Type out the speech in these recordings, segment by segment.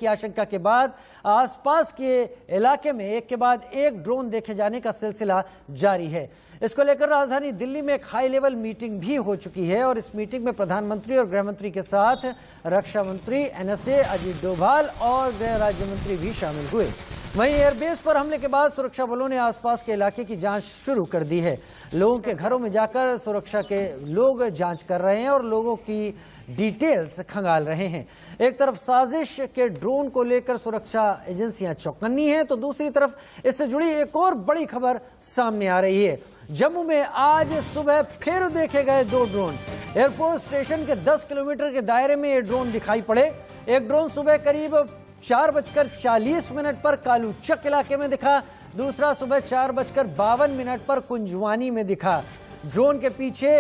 की आशंका के बाद आसपास के इलाके में एक के बाद एक ड्रोन देखे जाने का सिलसिला जारी है। इसको लेकर राजधानी दिल्ली में एक हाई लेवल मीटिंग भी हो चुकी है और इस मीटिंग में प्रधानमंत्री और गृह मंत्री के साथ रक्षा मंत्री, एनएसए अजीत डोभाल और गृह राज्य मंत्री भी शामिल हुए। वहीं एयरबेस पर हमले के बाद सुरक्षा बलों ने आसपास के इलाके की जांच शुरू कर दी है। लोगों के घरों में जाकर सुरक्षा के लोग जांच कर रहे हैं और लोगों की डिटेल्स खंगाल रहे हैं। एक तरफ साजिश के ड्रोन को लेकर सुरक्षा एजेंसियां चौकन्नी हैं, तो दूसरी तरफ इससे जुड़ी एक और बड़ी खबर सामने आ रही है। जम्मू में आज सुबह फिर देखे गए 2 ड्रोन। एयरफोर्स स्टेशन के 10 किलोमीटर के दायरे में ये ड्रोन दिखाई पड़े। एक ड्रोन सुबह करीब 4:40 पर कालूचक इलाके में दिखा, दूसरा सुबह 4:52 पर कुंजवानी में दिखा। ड्रोन के पीछे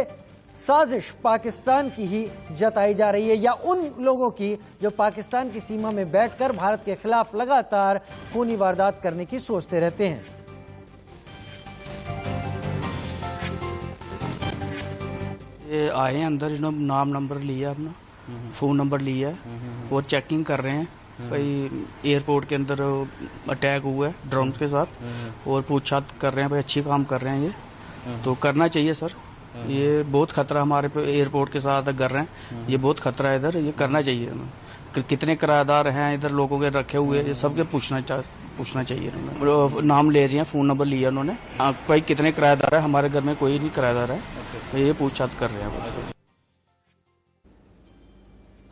साजिश पाकिस्तान की ही जताई जा रही है या उन लोगों की जो पाकिस्तान की सीमा में बैठकर भारत के खिलाफ लगातार खूनी वारदात करने की सोचते रहते हैं। ये आए हैं अंदर, इन्होंने नाम नंबर लिया, अपना फ़ोन नंबर लिया है और चेकिंग कर रहे हैं भाई एयरपोर्ट के अंदर अटैक हुआ है ड्रोन के साथ और पूछताछ कर रहे हैं भाई अच्छी काम कर रहे हैं ये तो करना चाहिए सर। ये बहुत खतरा हमारे पे एयरपोर्ट के साथ कर रहे हैं, ये बहुत खतरा है इधर, ये करना चाहिए हमें। कितने किराएदार हैं इधर लोगों के रखे हुए, ये सबके पूछना चाहिए उन्होंने। नाम ले रही हैं, फ़ोन नंबर लिया उन्होंने। भाई कितने किराएदार है, हमारे घर में कोई नहीं किराएदार है, ये पूछताछ कर रहे हैं।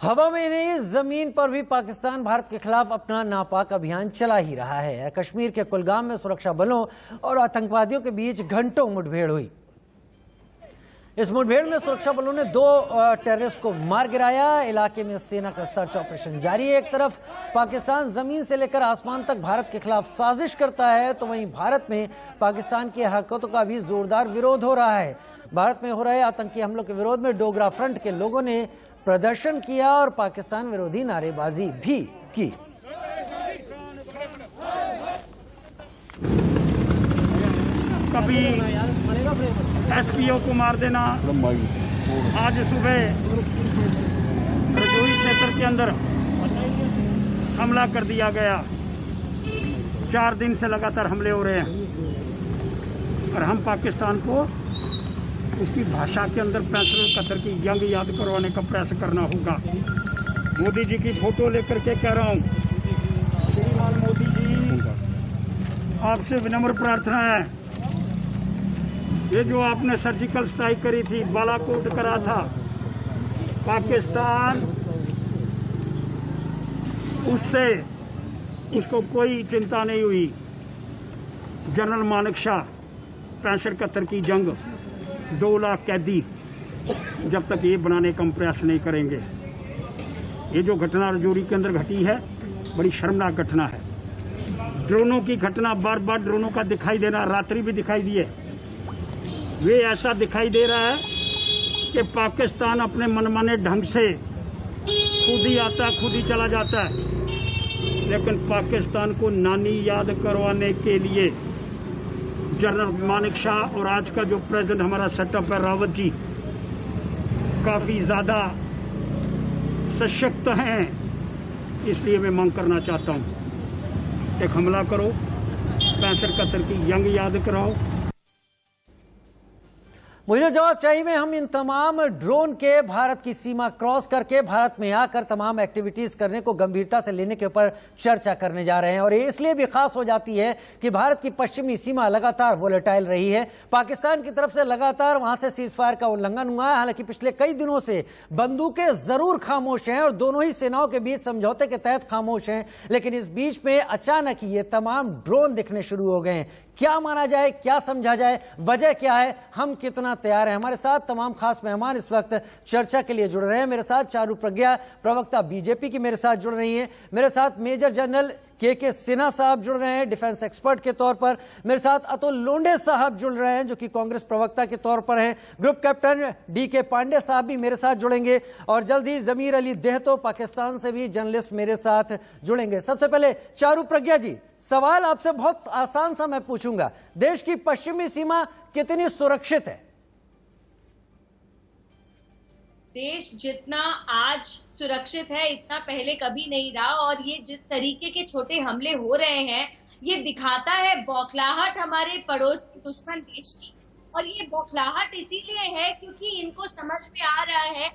हवा में नहीं जमीन पर भी पाकिस्तान भारत के खिलाफ अपना नापाक अभियान चला ही रहा है। कश्मीर के कुलगाम में सुरक्षा बलों और आतंकवादियों के बीच घंटों मुठभेड़ हुई। इस मुठभेड़ में सुरक्षा बलों ने 2 टेररिस्ट को मार गिराया। इलाके में सेना का सर्च ऑपरेशन जारी है। एक तरफ पाकिस्तान जमीन से लेकर आसमान तक भारत के खिलाफ साजिश करता है, तो वहीं भारत में पाकिस्तान की हरकतों का भी जोरदार विरोध हो रहा है। भारत में हो रहे आतंकी हमलों के विरोध में डोगरा फ्रंट के लोगों ने प्रदर्शन किया और पाकिस्तान विरोधी नारेबाजी भी की। कभी एसपीओ को मार देना, आज सुबह रजौरी क्षेत्र के अंदर हमला कर दिया गया। 4 दिन से लगातार हमले हो रहे हैं और हम पाकिस्तान को उसकी भाषा के अंदर 65-71 की जंग याद करवाने का प्रयास करना होगा। मोदी जी की फोटो लेकर के कह रहा हूँ, श्रीमान मोदी जी आपसे विनम्र प्रार्थना है, ये जो आपने सर्जिकल स्ट्राइक करी थी, बालाकोट करा था, पाकिस्तान उससे उसको कोई चिंता नहीं हुई। जनरल मानेकशॉ 65-71 की जंग, 2 लाख कैदी, जब तक ये बनाने का हम प्रयास नहीं करेंगे। ये जो घटना रजौरी के अंदर घटी है, बड़ी शर्मनाक घटना है। ड्रोनों की घटना, बार बार ड्रोनों का दिखाई देना, रात्रि भी दिखाई दिए। वे ऐसा दिखाई दे रहा है कि पाकिस्तान अपने मनमाने ढंग से खुद ही आता है, खुद ही चला जाता है। लेकिन पाकिस्तान को नानी याद करवाने के लिए जनरल मानेकशॉ और आज का जो प्रेसिडेंट हमारा सेटअप है रावत जी, काफ़ी ज़्यादा सशक्त हैं। इसलिए मैं मांग करना चाहता हूं, एक हमला करो, 65-71 की जंग याद कराओ। मुझे जवाब चाहिए में हम इन तमाम ड्रोन के भारत की सीमा क्रॉस करके भारत में आकर तमाम एक्टिविटीज करने को गंभीरता से लेने के ऊपर चर्चा करने जा रहे हैं। और ये इसलिए भी खास हो जाती है कि भारत की पश्चिमी सीमा लगातार वोलेटाइल रही है। पाकिस्तान की तरफ से लगातार वहां से सीज फायर का उल्लंघन हुआ है। हालांकि पिछले कई दिनों से बंदूकें जरूर खामोश हैं और दोनों ही सेनाओं के बीच समझौते के तहत खामोश हैं, लेकिन इस बीच में अचानक ये तमाम ड्रोन दिखने शुरू हो गए हैं। क्या माना जाए, क्या समझा जाए, वजह क्या है, हम कितना तैयार हैं? हमारे साथ तमाम खास मेहमान इस वक्त चर्चा के लिए जुड़ रहे हैं। मेरे साथ चारू प्रज्ञा, प्रवक्ता बीजेपी की मेरे साथ जुड़ रही हैं। मेरे साथ मेजर जनरल के सिन्हा साहब जुड़ रहे हैं डिफेंस एक्सपर्ट के तौर पर। मेरे साथ अतुल लोंढे साहब जुड़ रहे हैं जो कि कांग्रेस प्रवक्ता के तौर पर हैं। ग्रुप कैप्टन डीके पांडे साहब भी मेरे साथ जुड़ेंगे और जल्द ही जमीर अली देहतो पाकिस्तान से भी जर्नलिस्ट मेरे साथ जुड़ेंगे। सबसे पहले चारू प्रज्ञा जी, सवाल आपसे बहुत आसान सा मैं पूछूंगा, देश की पश्चिमी सीमा कितनी सुरक्षित है? देश जितना आज सुरक्षित है इतना पहले कभी नहीं रहा। और ये जिस तरीके के छोटे हमले हो रहे हैं ये दिखाता है बौखलाहट हमारे पड़ोसी दुश्मन देश की। और ये बौखलाहट इसीलिए है क्योंकि इनको समझ में आ रहा है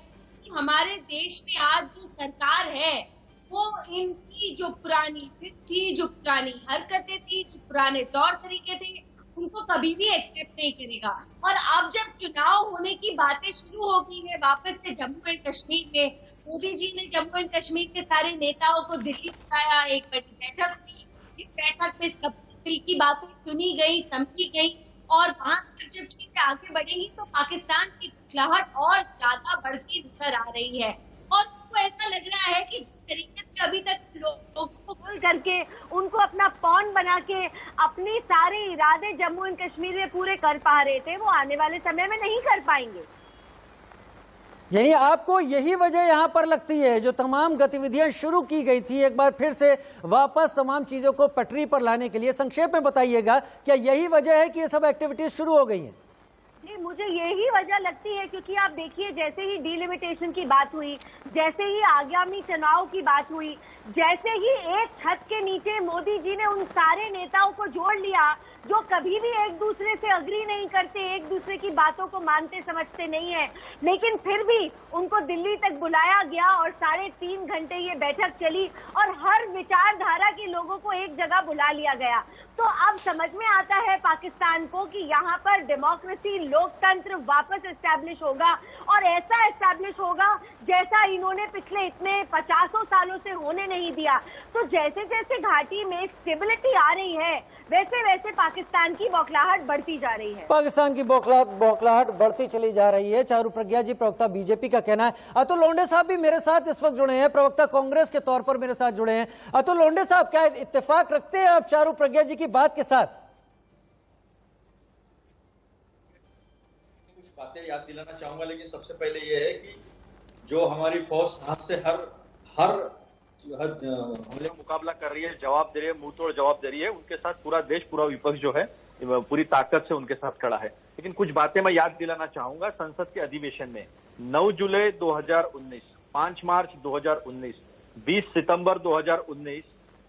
कि हमारे देश में आज जो सरकार है वो इनकी जो पुरानी जिद थी, जो पुरानी हरकतें थी, जो पुराने तौर तरीके थे, उनको कभी भी एक्सेप्ट नहीं करेगा। और अब जब चुनाव होने की बातें शुरू हो गई है वापस से जम्मू एंड कश्मीर में, मोदी जी ने जम्मू एंड कश्मीर के सारे नेताओं को दिल्ली बुलाया, एक बड़ी बैठक हुई। इस बैठक में सब दिल की बातें सुनी गई, समझी गई और वहां जब चीजें आगे बढ़ेंगी तो पाकिस्तान की बौखलाहट और ज्यादा बढ़ती नजर आ रही है। और उनको ऐसा लग रहा है कि जिस तरीके से अभी तक लोगों को भूल करके उनको अपना पॉन बना के अपने सारे इरादे जम्मू एंड कश्मीर में पूरे कर पा रहे थे, वो आने वाले समय में नहीं कर पाएंगे। यानी आपको यही वजह यहां पर लगती है, जो तमाम गतिविधियां शुरू की गई थी एक बार फिर से वापस तमाम चीजों को पटरी पर लाने के लिए, संक्षेप में बताइएगा, क्या यही वजह है कि ये सब एक्टिविटीज शुरू हो गई हैं? जी, मुझे यही वजह लगती है क्योंकि आप देखिए जैसे ही डिलिमिटेशन की बात हुई, जैसे ही आगामी चुनाव की बात हुई, जैसे ही एक छत के नीचे मोदी जी ने उन सारे नेताओं को जोड़ लिया जो कभी भी एक दूसरे से अग्री नहीं करते, एक दूसरे की बातों को मानते समझते नहीं है, लेकिन फिर भी उनको दिल्ली तक बुलाया गया और 3.5 घंटे ये बैठक चली और हर विचारधारा के लोगों को एक जगह बुला लिया गया। तो अब समझ में आता है पाकिस्तान को कि यहाँ पर डेमोक्रेसी, लोकतंत्र वापस एस्टैब्लिश होगा और ऐसा एस्टैब्लिश होगा जैसा इन्होंने पिछले इतने 50 सालों से होने नहीं दिया। तो जैसे जैसे घाटी में स्टेबिलिटी आ रही है वैसे वैसे पाकिस्तान की बौखलाहट बढ़ती जा रही है। पाकिस्तान की बौखलाहट बढ़ती चली जा रही है। चारू प्रज्ञा जी, प्रवक्ता बीजेपी का कहना है। अतुल लोंढे साहब भी मेरे साथ इस वक्त जुड़े हैं, प्रवक्ता कांग्रेस के तौर पर मेरे साथ जुड़े हैं। अतुल लोंढे साहब, क्या इत्तेफाक रखते हैं आप चारू प्रज्ञा जी की बात के साथ? कुछ बातें याद दिलाना चाहूंगा, लेकिन सबसे पहले ये है कि जो हमारी फौज हाथ से हर हमले मुकाबला कर रही है, जवाब दे रही है, मुंह तोड़ जवाब दे रही है, उनके साथ पूरा देश, पूरा विपक्ष जो है पूरी ताकत से उनके साथ खड़ा है। लेकिन कुछ बातें मैं याद दिलाना चाहूंगा। संसद के अधिवेशन में 9 जुलाई 2019, 5 मार्च 2019, 20 सितंबर 2019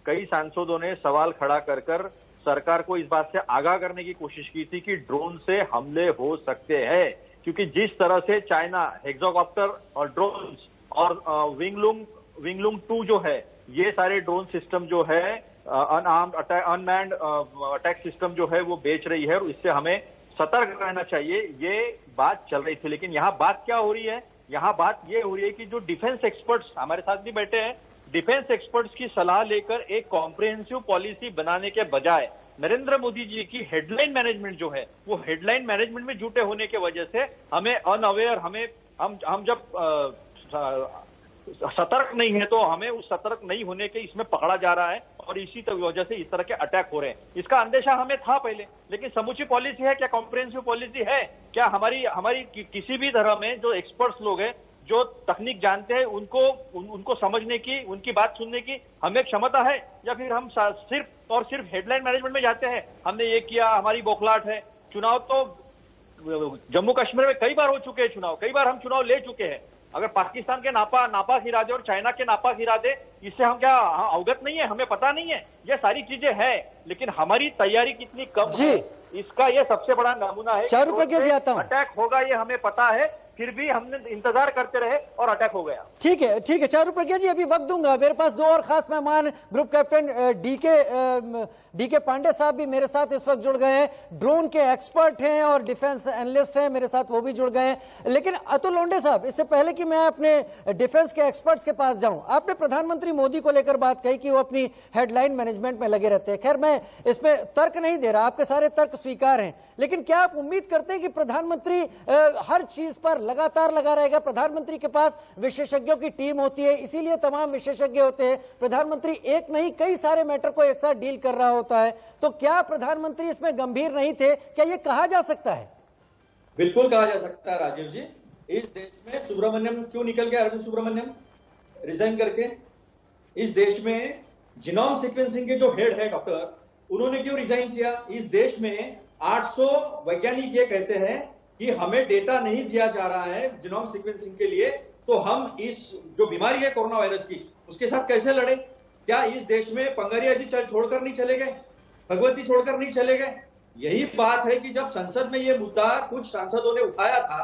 कई सांसदों ने सवाल खड़ा कर सरकार को इस बात से आगाह करने की कोशिश की थी कि ड्रोन से हमले हो सकते हैं, क्योंकि जिस तरह से चाइना हेक्साकॉप्टर और ड्रोन्स और विंगलुंग 2 जो है, ये सारे ड्रोन सिस्टम जो है अनमैन्ड अटैक सिस्टम जो है वो बेच रही है और इससे हमें सतर्क रहना चाहिए, ये बात चल रही थी। लेकिन यहाँ बात क्या हो रही है? यहाँ बात ये हो रही है कि जो डिफेंस एक्सपर्ट्स हमारे साथ भी बैठे हैं, डिफेंस एक्सपर्ट्स की सलाह लेकर एक कॉम्प्रिहेंसिव पॉलिसी बनाने के बजाय नरेंद्र मोदी जी की हेडलाइन मैनेजमेंट जो है, वो हेडलाइन मैनेजमेंट में जुटे होने की वजह से हमें अनअवेयर, हम जब सतर्क नहीं है तो हमें उस सतर्क नहीं होने के इसमें पकड़ा जा रहा है और इसी वजह से इस तरह के अटैक हो रहे हैं। इसका अंदेशा हमें था पहले, लेकिन समूची पॉलिसी है क्या? कॉम्प्रिहेंसिव पॉलिसी है क्या? हमारी किसी भी तरह में जो एक्सपर्ट्स लोग हैं, जो तकनीक जानते हैं, उनको समझने की, उनकी बात सुनने की हमें क्षमता है, या फिर हम सिर्फ और सिर्फ हेडलाइन मैनेजमेंट में जाते हैं? हमने ये किया, हमारी बौखलाहट है। चुनाव तो जम्मू कश्मीर में कई बार हो चुके हैं, कई बार हम चुनाव ले चुके हैं। अगर पाकिस्तान के नापाक इरादे और चाइना के नापाक इरादे, इससे हम क्या अवगत नहीं है? हमें पता नहीं है? ये सारी चीजें हैं, लेकिन हमारी तैयारी कितनी कम है, इसका ये सबसे बड़ा नमूना है। चारू प्रज्ञा जी, आता हूं। अटैक होगा ये हमें पता है, फिर भी हमने इंतजार करते रहे और अटैक हो गया। ठीक है चारू प्रज्ञा जी, अभी वक्त दूंगा। मेरे पास 2 और खास मेहमान, ग्रुप कैप्टन डीके पांडे साहब भी मेरे साथ इस वक्त जुड़ गए हैं, ड्रोन के एक्सपर्ट हैं और डिफेंस एनालिस्ट हैं, मेरे साथ वो भी जुड़ गए हैं। लेकिन अतुल लोंढे साहब, इससे पहले कि मैं अपने डिफेंस के एक्सपर्ट्स के पास जाऊं, आपने प्रधानमंत्री मोदी को लेकर बात कही कि वो अपनी हेडलाइन मैनेजमेंट में लगे रहते हैं। खैर, मैं इसमें तर्क नहीं दे रहा, आपके सारे तर्क स्वीकार हैं, लेकिन क्या आप उम्मीद करते हैं कि प्रधानमंत्री हर चीज पर लगातार लगा रहेगा? प्रधानमंत्री के पास विशेषज्ञों की टीम होती है, इसीलिए तमाम विशेषज्ञ होते हैं। प्रधानमंत्री एक नहीं कई सारे मैटर को एक साथ डील कर रहा होता है, तो क्या प्रधानमंत्री इसमें गंभीर नहीं थे? क्या ये कहा जा सकता है? बिल्कुल कहा जा सकता है राजीव जी। इस देश में सुब्रमण्यम क्यों निकल गया? अरविंद सुब्रमण्यम रिजाइन करके। इस देश में जीनोम सीक्वेंसिंग के जो हेड है डॉक्टर, उन्होंने क्यों रिजाइन किया? इस देश में 800 वैज्ञानिक ये कहते हैं कि हमें डेटा नहीं दिया जा रहा है जीनोम सीक्वेंसिंग के लिए, तो हम इस जो बीमारी है कोरोना वायरस की उसके साथ कैसे लड़े? क्या इस देश में पंगारिया जी छोड़कर नहीं चले गए, भगवती छोड़कर नहीं चले गए? यही बात है कि जब संसद में ये मुद्दा कुछ सांसदों ने उठाया था,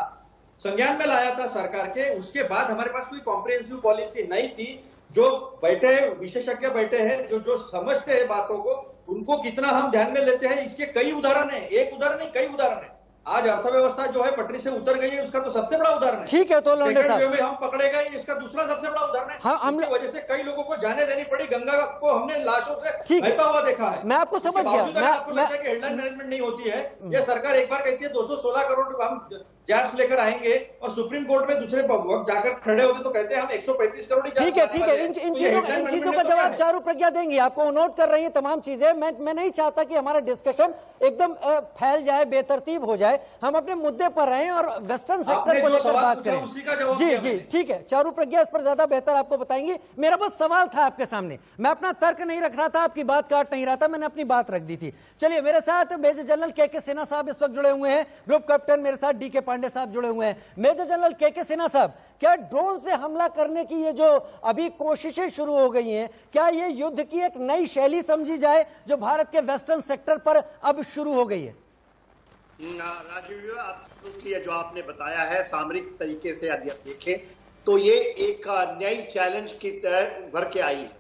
संज्ञान में लाया था सरकार के, उसके बाद हमारे पास कोई कॉम्प्रिहेंसिव पॉलिसी नहीं थी। जो बैठे विशेषज्ञ बैठे हैं, जो समझते हैं बातों को, उनको कितना हम ध्यान में लेते हैं, इसके कई उदाहरण है। एक उदाहरण नहीं, कई उदाहरण है। आज अर्थव्यवस्था जो है पटरी से उतर गई है, उसका तो सबसे बड़ा उदाहरण है। ठीक है, तो लोंढे साहब, सेकंड वेव में हम पकड़े गए, इसका दूसरा सबसे बड़ा उदाहरण है। हाँ, इसकी वजह से कई लोगों को जाने देनी पड़ी, गंगा को हमने लाशों से ठीक है, बहता हुआ देखा है। मैं आपको समझ गया। आपको लगता है कि हेडलाइन मैनेजमेंट नहीं होती है। ये सरकार एक बार कहती है 216 करोड़ हम जैक्स लेकर आएंगे, और सुप्रीम कोर्ट में दूसरे वक्त जाकर खड़े होते तो कहते हैं हम 135 करोड़। ठीक है, ठीक है, इन चीजों का जवाब चारू प्रज्ञा देंगी। आपको नोट कर रही है तमाम चीजें। मैं नहीं चाहता कि हमारा डिस्कशन एकदम फैल जाए, बेतरतीब हो जाए। हम अपने मुद्दे पर रहें और वेस्टर्न सेक्टर को लेकर बात करें। जी जी, ठीक है, चारू प्रज्ञा इस पर ज्यादा बेहतर आपको बताएंगी। मेरा बस सवाल था आपके सामने, मैं अपना तर्क नहीं रख रहा था, आपकी बात काट नहीं रहा था, मैंने अपनी बात रख दी थी। चलिए, मेरे साथ मेजर जनरल के सिन्हा साहब इस वक्त जुड़े हुए हैं, ग्रुप कैप्टन मेरे साथ डी के पांडे साहब जुड़े हुए हैं। मेजर जनरल के सिन्हा साहब, क्या ड्रोन से हमला करने की ये जो अभी कोशिशें शुरू हो गई हैं, क्या ये युद्ध की एक नई शैली समझी जाए जो भारत के वेस्टर्न सेक्टर पर अब शुरू हो गई है? राजीव, आपने जो आपने बताया है सामरिक तरीके से यदि आप देखें तो ये एक नई चैलेंज की तरह भर के आई है।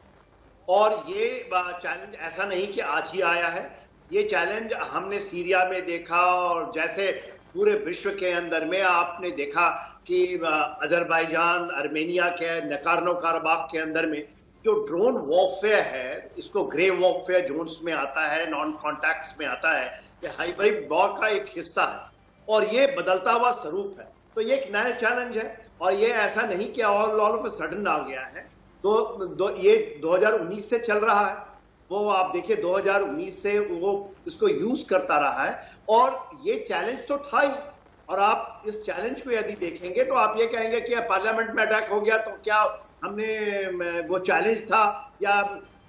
और ये चैलेंज ऐसा नहीं कि आज ही आया है, ये चैलेंज हमने सीरिया में देखा, और जैसे पूरे विश्व के अंदर में आपने देखा कि अजरबैजान, आर्मेनिया के नकार्नो काराबाख के अंदर में जो ड्रोन वॉरफेयर है, इसको ग्रे वॉरफेयर जोन्स में आता है, नॉन कॉन्टैक्ट्स में आता है, ये हाइब्रिड वॉर का एक हिस्सा है और ये बदलता हुआ स्वरूप है। तो ये एक नया चैलेंज है, और ये ऐसा नहीं कि ऑल ऑफ सडन आ गया है। ये 2019 से चल रहा है। वो आप देखिए 2019 से वो इसको यूज करता रहा है, और ये चैलेंज तो था ही। और आप इस चैलेंज को यदि देखेंगे तो आप ये कहेंगे कि पार्लियामेंट में अटैक हो गया तो क्या हमने वो चैलेंज था, या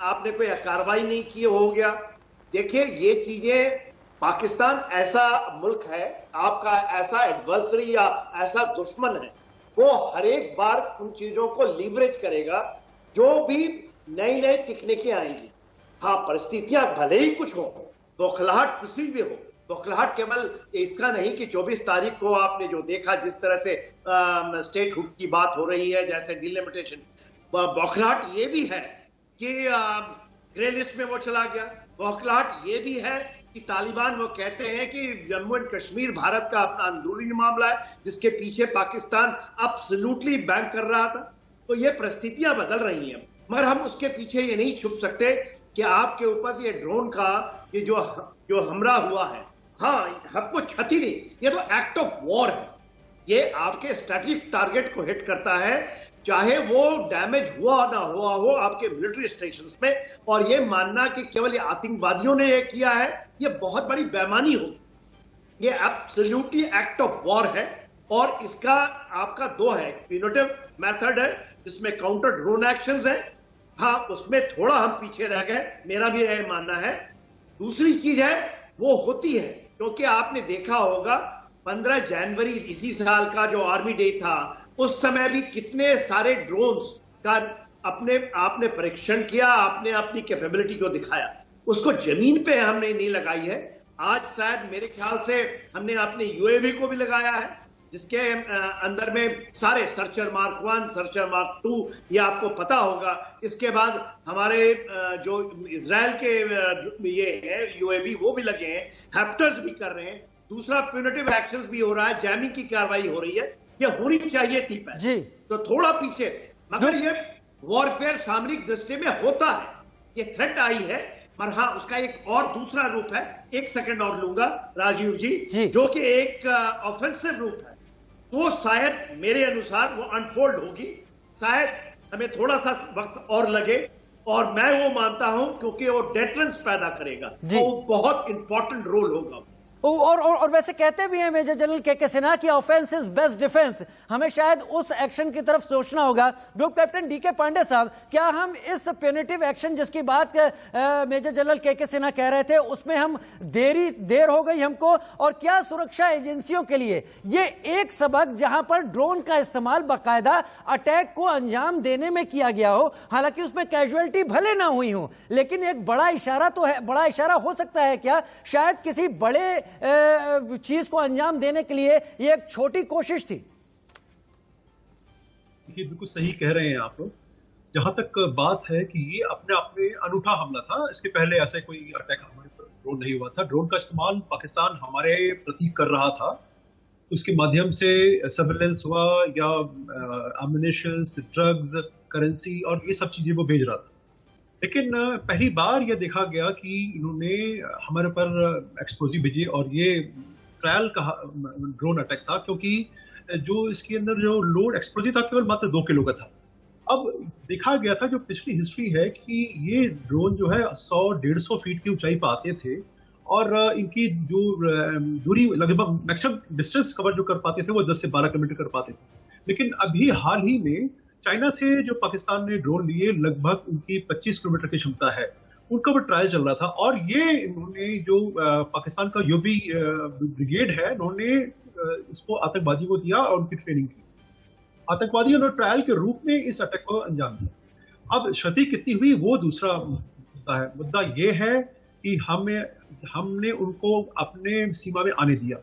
आपने कोई कार्रवाई नहीं की हो गया? देखिए, ये चीजें, पाकिस्तान ऐसा मुल्क है, आपका ऐसा एडवर्सरी या ऐसा दुश्मन है, वो हर एक बार उन चीजों को लीवरेज करेगा जो भी नई नई तकनीकें आएंगी। हाँ, परिस्थितियां भले ही कुछ हो, बौखलाहट कुछ भी हो, बौखलाहट केवल इसका नहीं कि 24 तारीख को आपने जो देखा, जिस तरह से स्टेट हुड की बात हो रही है, जैसे डिलिमिटेशन, बौखलाहट ये भी है कि ग्रे लिस्ट में वो चला गया। बौखलाहट ये भी है कि तालिबान वो कहते हैं कि जम्मू एंड कश्मीर भारत का अपना अंदरूनी मामला है, जिसके पीछे पाकिस्तान एब्सोल्युटली बैंक कर रहा था। तो ये परिस्थितियां बदल रही हैं, मगर हम उसके पीछे ये नहीं छुप सकते कि आपके ऊपर से ये ड्रोन का ये जो हमला हुआ है, हाँ, हमको क्षति नहीं, ये तो एक्ट ऑफ वॉर है। ये आपके स्ट्रेटेजिक टारगेट को हिट करता है, चाहे वो डैमेज हुआ ना हुआ हो आपके मिलिट्री स्टेशंस में। और ये मानना कि केवल आतंकवादियों ने ये किया है, ये बहुत बड़ी बेईमानी होगी। ये एब्सोल्युटली एक्ट ऑफ वॉर है, और इसका आपका दो है, प्यूनिटिव मेथड है जिसमें काउंटर ड्रोन एक्शंस है। हाँ, उसमें थोड़ा हम पीछे रह गए, मेरा भी यह मानना है। दूसरी चीज है वो होती है, क्योंकि आपने देखा होगा 15 जनवरी इसी साल का जो आर्मी डे था, उस समय भी कितने सारे ड्रोन्स का आपने परीक्षण किया, आपने अपनी कैपेबिलिटी को दिखाया, उसको जमीन पे हमने नहीं लगाई है। आज शायद मेरे ख्याल से हमने अपने यूएवी को भी लगाया है, जिसके अंदर में सारे सर्चर मार्क 1, सर्चर मार्क 2, ये आपको पता होगा। इसके बाद हमारे जो इजराइल के ये है यूएवी, वो भी लगे हैं, हैप्टर्स भी कर रहे हैं। दूसरा, प्यूनिटिव एक्शंस भी हो रहा है, जैमिंग की कार्रवाई हो रही है, ये होनी चाहिए थी जी। तो थोड़ा पीछे, मगर ये वॉरफेयर सामरिक दृष्टि में होता है, ये थ्रेट आई है। पर हाँ, उसका एक और दूसरा रूप है, एक सेकंड और लूंगा राजीव जी, जो कि एक ऑफेंसिव रूप है। तो शायद मेरे अनुसार वो अनफोल्ड होगी, शायद हमें थोड़ा सा वक्त और लगे, और मैं वो मानता हूं क्योंकि वो डेटरेंस पैदा करेगा, तो वो बहुत इंपॉर्टेंट रोल होगा। और वैसे कहते भी हैं मेजर जनरल के सिन्हा कि ऑफेंस इज बेस्ट डिफेंस। हमें शायद उस एक्शन की तरफ सोचना होगा। ग्रुप कैप्टन डीके पांडे साहब, क्या हम इस प्यूनिटिव एक्शन जिसकी बात मेजर जनरल के सिन्हा कह रहे थे उसमें हम देर हो गई हमको, और क्या सुरक्षा एजेंसियों के लिए ये एक सबक जहां पर ड्रोन का इस्तेमाल बाकायदा अटैक को अंजाम देने में किया गया हो, हालांकि उसमें कैजुअलिटी भले ना हुई हो, लेकिन एक बड़ा इशारा तो है, बड़ा इशारा हो सकता है क्या शायद किसी बड़े चीज को अंजाम देने के लिए ये एक छोटी कोशिश थी? ये बिल्कुल सही कह रहे हैं आप लोग। जहां तक बात है कि ये अपने आप में अनूठा हमला था, इसके पहले ऐसा कोई अटैक हमारे पर ड्रोन नहीं हुआ था। ड्रोन का इस्तेमाल पाकिस्तान हमारे प्रति कर रहा था, उसके माध्यम से सर्वेलेंस हुआ या एमुनिशंस, ड्रग्स, करेंसी और ये सब चीजें वो भेज रहा था। लेकिन पहली बार ये देखा गया कि इन्होंने हमारे पर एक्सप्लोजिव भेजे और ये ट्रायल का ड्रोन अटैक था, क्योंकि जो इसके अंदर जो लोड एक्सप्लोजिव था केवल मात्र 2 किलो का था। अब देखा गया था, जो पिछली हिस्ट्री है, कि ये ड्रोन जो है 100-150 फीट की ऊंचाई पर आते थे और इनकी जो दूरी लगभग मैक्सिमम डिस्टेंस कवर जो कर पाते थे वो 10 से 12 किलोमीटर कर पाते थे। लेकिन अभी हाल ही में चाइना से जो पाकिस्तान ने ड्रोन लिए, लगभग उनकी 25 किलोमीटर की क्षमता है, उनका वो ट्रायल चल रहा था। और ये इन्होंने जो पाकिस्तान का यूबी ब्रिगेड है, इन्होंने इसको आतंकवादी को दिया और उनकी ट्रेनिंग की। आतंकवादियों ने ट्रायल के रूप में इस अटैक को अंजाम दिया। अब क्षति कितनी हुई वो दूसरा मुद्दा है। मुद्दा ये है कि हमने उनको अपने सीमा में आने दिया,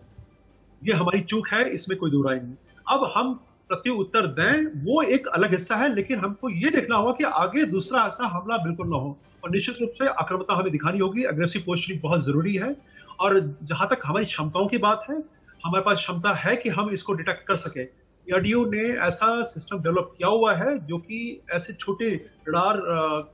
ये हमारी चूक है, इसमें कोई दो राय नहीं। अब हम प्रत्युत्तर दें वो एक अलग हिस्सा है, लेकिन हमको ये देखना होगा कि आगे दूसरा ऐसा हमला बिल्कुल ना हो, और निश्चित रूप से आक्रामकता हमें दिखानी होगी। अग्रेसिव पोस्टरिंग बहुत जरूरी है, और जहां तक हमारी क्षमताओं की बात है, हमारे पास क्षमता है कि हम इसको डिटेक्ट कर सके। डीआरडीओ ने ऐसा सिस्टम डेवलप किया हुआ है जो कि ऐसे छोटे रडार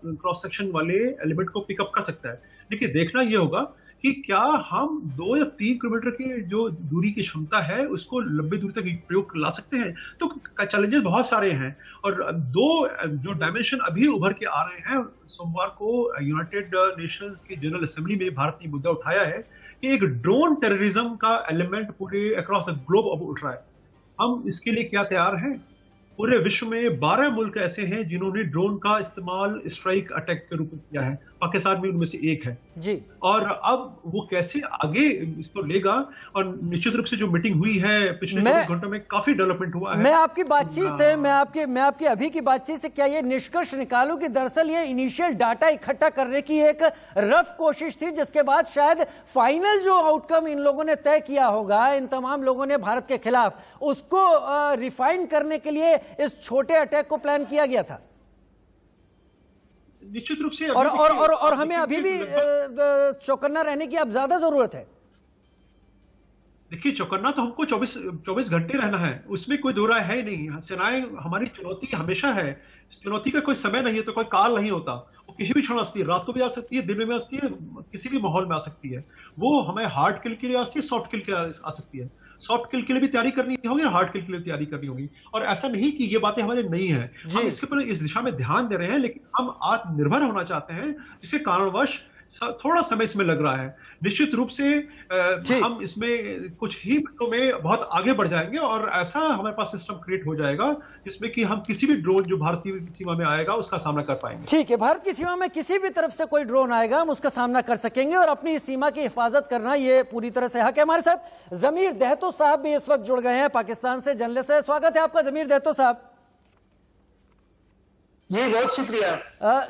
क्रॉस सेक्शन वाले एलिमेंट को पिकअप कर सकता है। लेकिन देखना ये होगा कि क्या हम 2 या 3 किलोमीटर की जो दूरी की क्षमता है उसको लंबी दूरी तक प्रयोग ला सकते हैं। तो चैलेंजेस बहुत सारे हैं, और 2 जो डायमेंशन अभी उभर के आ रहे हैं। सोमवार को यूनाइटेड नेशंस की जनरल असेंबली में भारत ने मुद्दा उठाया है कि एक ड्रोन टेररिज्म का एलिमेंट पूरे अक्रॉस द ग्लोब अब उठ रहा है। हम इसके लिए क्या तैयार हैं? पूरे विश्व में 12 मुल्क ऐसे हैं जिन्होंने ड्रोन का इस्तेमाल स्ट्राइक अटैक के रूप में किया है, पाकिस्तान भी उनमें से एक है जी। और अब वो कैसे आगे इसको लेगा, और निश्चित रूप से जो मीटिंग हुई है पिछले 24 घंटों में काफी डेवलपमेंट हुआ है। मैं आपकी बातचीत से मैं आपकी अभी की बातचीत से क्या ये निष्कर्ष निकालूं कि दरअसल ये इनिशियल डाटा इकट्ठा करने की एक रफ कोशिश थी, जिसके बाद शायद फाइनल जो आउटकम इन लोगों ने तय किया होगा, इन तमाम लोगों ने भारत के खिलाफ, उसको रिफाइन करने के लिए इस छोटे अटैक को प्लान किया गया था। निश्चित रूप से और हमें अभी भी चौकन्ना रहने की अब ज्यादा जरूरत है। देखिए, चौकन्ना तो हमको 24 घंटे रहना है, उसमें कोई दो राय है ही नहीं। सेनाएं हमारी चुनौती हमेशा है, चुनौती का कोई समय नहीं है, तो कोई काल नहीं होता, वो किसी भी क्षण आ सकती है, रात को भी आ सकती है, दिन में आ सकती है, किसी भी माहौल में आ सकती है। वो हमें हार्ड किल के लिए आ सकती है, सॉफ्ट किल के लिए आ सकती है। सॉफ्ट किल के लिए भी तैयारी करनी होगी और हार्ड किल के लिए तैयारी करनी होगी। और ऐसा नहीं कि ये बातें हमारे नहीं है, हम इसके ऊपर इस दिशा में ध्यान दे रहे हैं, लेकिन हम आत्मनिर्भर होना चाहते हैं, जिसके कारणवश थोड़ा समय इसमें लग रहा है। निश्चित रूप से हम इसमें कुछ ही मिनटों में बहुत आगे बढ़ जाएंगे और ऐसा हमारे पास सिस्टम क्रिएट हो जाएगा जिसमें कि हम किसी भी ड्रोन जो भारतीय सीमा में आएगा उसका सामना कर पाएंगे। ठीक है, भारत की सीमा में किसी भी तरफ से कोई ड्रोन आएगा हम उसका सामना कर सकेंगे और अपनी सीमा की हिफाजत करना ये पूरी तरह से हक है। हमारे साथ जमीर दहतो साहब भी इस वक्त जुड़ गए हैं, पाकिस्तान से जर्नलिस्ट है। स्वागत है आपका जमीर दहतो साहब। जी बहुत शुक्रिया।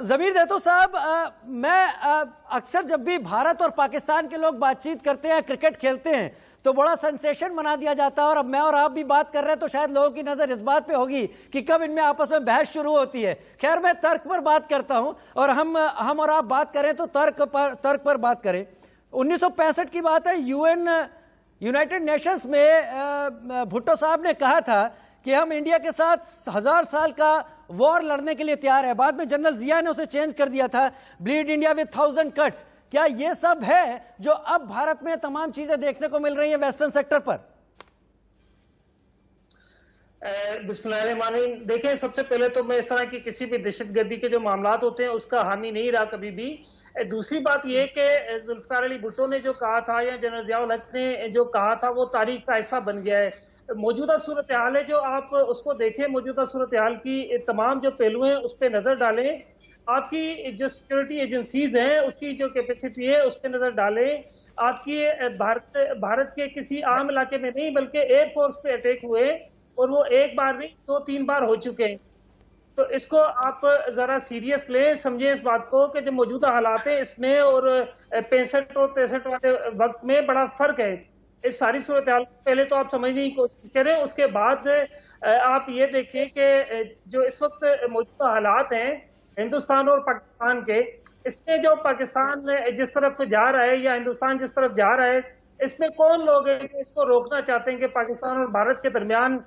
जमीर दहतो साहब, मैं अक्सर जब भी भारत और पाकिस्तान के लोग बातचीत करते हैं, क्रिकेट खेलते हैं, तो बड़ा सेंसेशन बना दिया जाता है। और अब मैं और आप भी बात कर रहे हैं तो शायद लोगों की नजर इस बात पे होगी कि कब इनमें आपस में बहस शुरू होती है। खैर, मैं तर्क पर बात करता हूं और हम और आप बात करें तो तर्क पर बात करें। 1965 की बात है, यूनाइटेड नेशंस में भुट्टो साहब ने कहा था कि हम इंडिया के साथ 1000 साल का वॉर लड़ने के लिए तैयार है। बाद में जनरल जिया ने उसे चेंज कर दिया था, ब्लीड इंडिया विद 1000 कट्स। क्या ये सब है जो अब भारत में तमाम चीजें देखने को मिल रही हैं वेस्टर्न सेक्टर पर? बिस्मिल्लाहिर्रहमानिर्रहीम। देखिए, सबसे पहले तो मैं इस तरह की किसी भी दहशतगर्दी के जो मामलात होते हैं उसका हामी नहीं रहा कभी भी। दूसरी बात ये कि जुल्फकार अली भुट्टो ने जो कहा था या जनरल ज़ियाउल हक ने जो कहा था वो तारीख का हिस्सा बन गया है। मौजूदा सूरत हाल है जो आप उसको देखें, मौजूदा सूरत हाल की तमाम जो पहलू हैं उस पर नजर डालें, आपकी जो सिक्योरिटी एजेंसीज हैं उसकी जो कैपेसिटी है उस पर नजर डालें। आपकी भारत के किसी आम इलाके में नहीं बल्कि एयरफोर्स पे अटैक हुए और वो एक बार नहीं 2-3 बार हो चुके हैं। तो इसको आप जरा सीरियस लें, समझें इस बात को कि जो मौजूदा हालात है इसमें और 65 और 63 वाले वक्त में बड़ा फर्क है। इस सारी सूरत हाल पहले तो आप समझने की कोशिश करें, उसके बाद आप ये देखें कि जो इस वक्त मौजूदा हालात हैं हिंदुस्तान और पाकिस्तान के, इसमें जो पाकिस्तान जिस तरफ जा रहा है या हिंदुस्तान जिस तरफ जा रहा है, इसमें कौन लोग हैं जो इसको रोकना चाहते हैं कि पाकिस्तान और भारत के दरमियान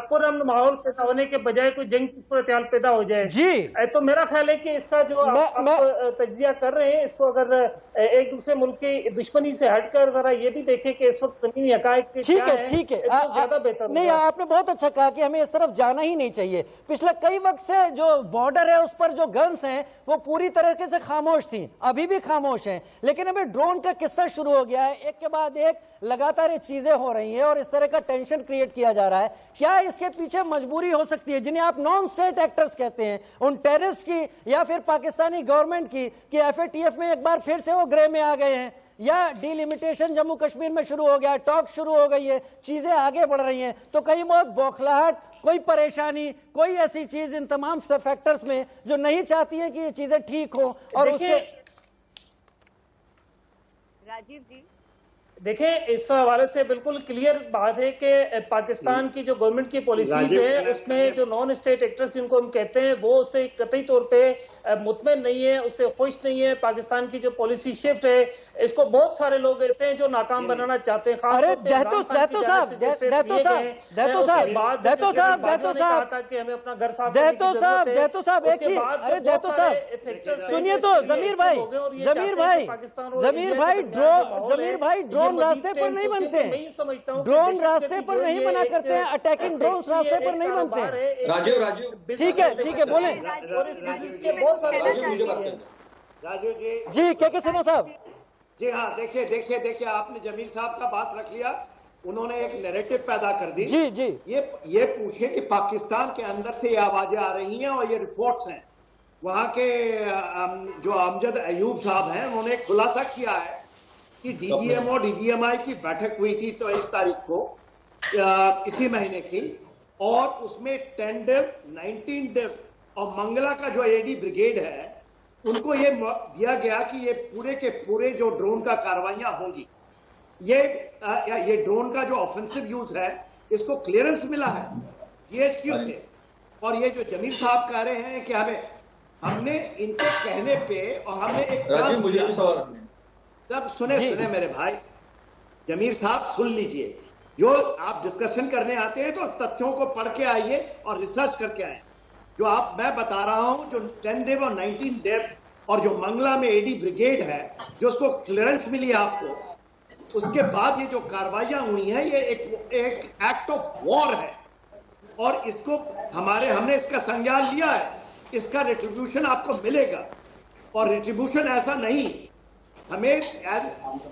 पुरअमन माहौल पैदा होने के बजाय कोई जंग की सूरत हाल पैदा हो जाए। जी तो मेरा ख्याल है कि इसका जो आप तज्जिया कर रहे हैं, इसको अगर एक दूसरे मुल्क की दुश्मनी से हटकर जरा ये भी देखें कि इस वक्त जमीनी हकायक क्या है, ठीक है ज्यादा बेहतर नहीं, आपने बहुत अच्छा कहा कि हमें इस तरफ जाना ही नहीं चाहिए। पिछले कई वक्त से जो बॉर्डर है उस पर जो गन्स हैं वो पूरी तरीके से खामोश थी, अभी भी खामोश हैं, लेकिन अभी ड्रोन का किस्सा शुरू हो गया है। एक के बाद एक लगातार ये चीजें हो रही हैं और इस तरह का टेंशन क्रिएट किया जा रहा है। क्या इसके पीछे मजबूरी हो सकती है जिन्हें आप नॉन स्टेट एक्टर्स कहते हैं, उन टेररिस्ट की या फिर पाकिस्तानी गवर्नमेंट की, कि FATF में एक बार फिर से वो ग्रे में आ गए हैं, या डिलिमिटेशन जम्मू कश्मीर में शुरू हो गया, टॉक शुरू हो गई है, चीजें आगे बढ़ रही हैं, तो कहीं बहुत बौखलाहट, कोई परेशानी, कोई ऐसी चीज इन तमाम फैक्टर्स में जो नहीं चाहती है कि ये चीजें ठीक हो और उसके राजीव जी देखें, इस हवाले से बिल्कुल क्लियर बात है कि पाकिस्तान की जो गवर्नमेंट की पॉलिसीज है उसमें जो नॉन स्टेट एक्टर्स जिनको हम कहते हैं वो उससे कतई तौर पे मुतमईन नहीं है, उससे खुश नहीं है। पाकिस्तान की जो पॉलिसी शिफ्ट है इसको बहुत सारे लोग ऐसे हैं जो नाकाम बनाना चाहते हैं। अरे दहतो साहब एक चीज, अरे दहतो साहब सुनिए तो, जमीर भाई ड्रोन रास्ते पर नहीं बनते, ड्रोन रास्ते पर नहीं बना करते हैं, अटैकिंग ड्रोन रास्ते पर नहीं बनते। राजीव ठीक है बोले राजू जी के सिन्हा साहब। जी हाँ, देखिए आपने जमीर साहब का बात रख लिया, उन्होंने एक नैरेटिव पैदा कर दी। जी ये पूछे कि पाकिस्तान के अंदर से ये आवाजें आ रही हैं और ये रिपोर्ट्स हैं। वहां के जो अमजद अयूब साहब हैं उन्होंने खुलासा किया है कि DGM और DGMI की बैठक हुई थी 23 तारीख को इसी महीने की, और उसमें 10 डिव 19 डिव और मंगला का जो AD ब्रिगेड है उनको ये दिया गया कि ये पूरे के पूरे जो ड्रोन का कार्रवाइयां होंगी, ये ड्रोन का जो ऑफेंसिव यूज है इसको क्लियरेंस मिला है GHQ से। और ये जो जमीर साहब कह रहे हैं कि हमने इनके कहने पे और हमने एक चांस दिया। तब सुने मेरे भाई जमीर साहब, सुन लीजिए, जो आप डिस्कशन करने आते हैं तो तथ्यों को पढ़ के आइए और रिसर्च करके आए। जो मैं बता रहा हूं, जो 10 डिव और 19 डिव और जो मंगला में AD ब्रिगेड है जो उसको क्लियरेंस मिली है आपको, उसके बाद ये जो कार्रवाइयां हुई हैं ये एक एक्ट ऑफ वॉर है और इसको हमने इसका संज्ञान लिया है। इसका रिट्रीब्यूशन आपको मिलेगा और रिट्रीब्यूशन ऐसा नहीं, हमें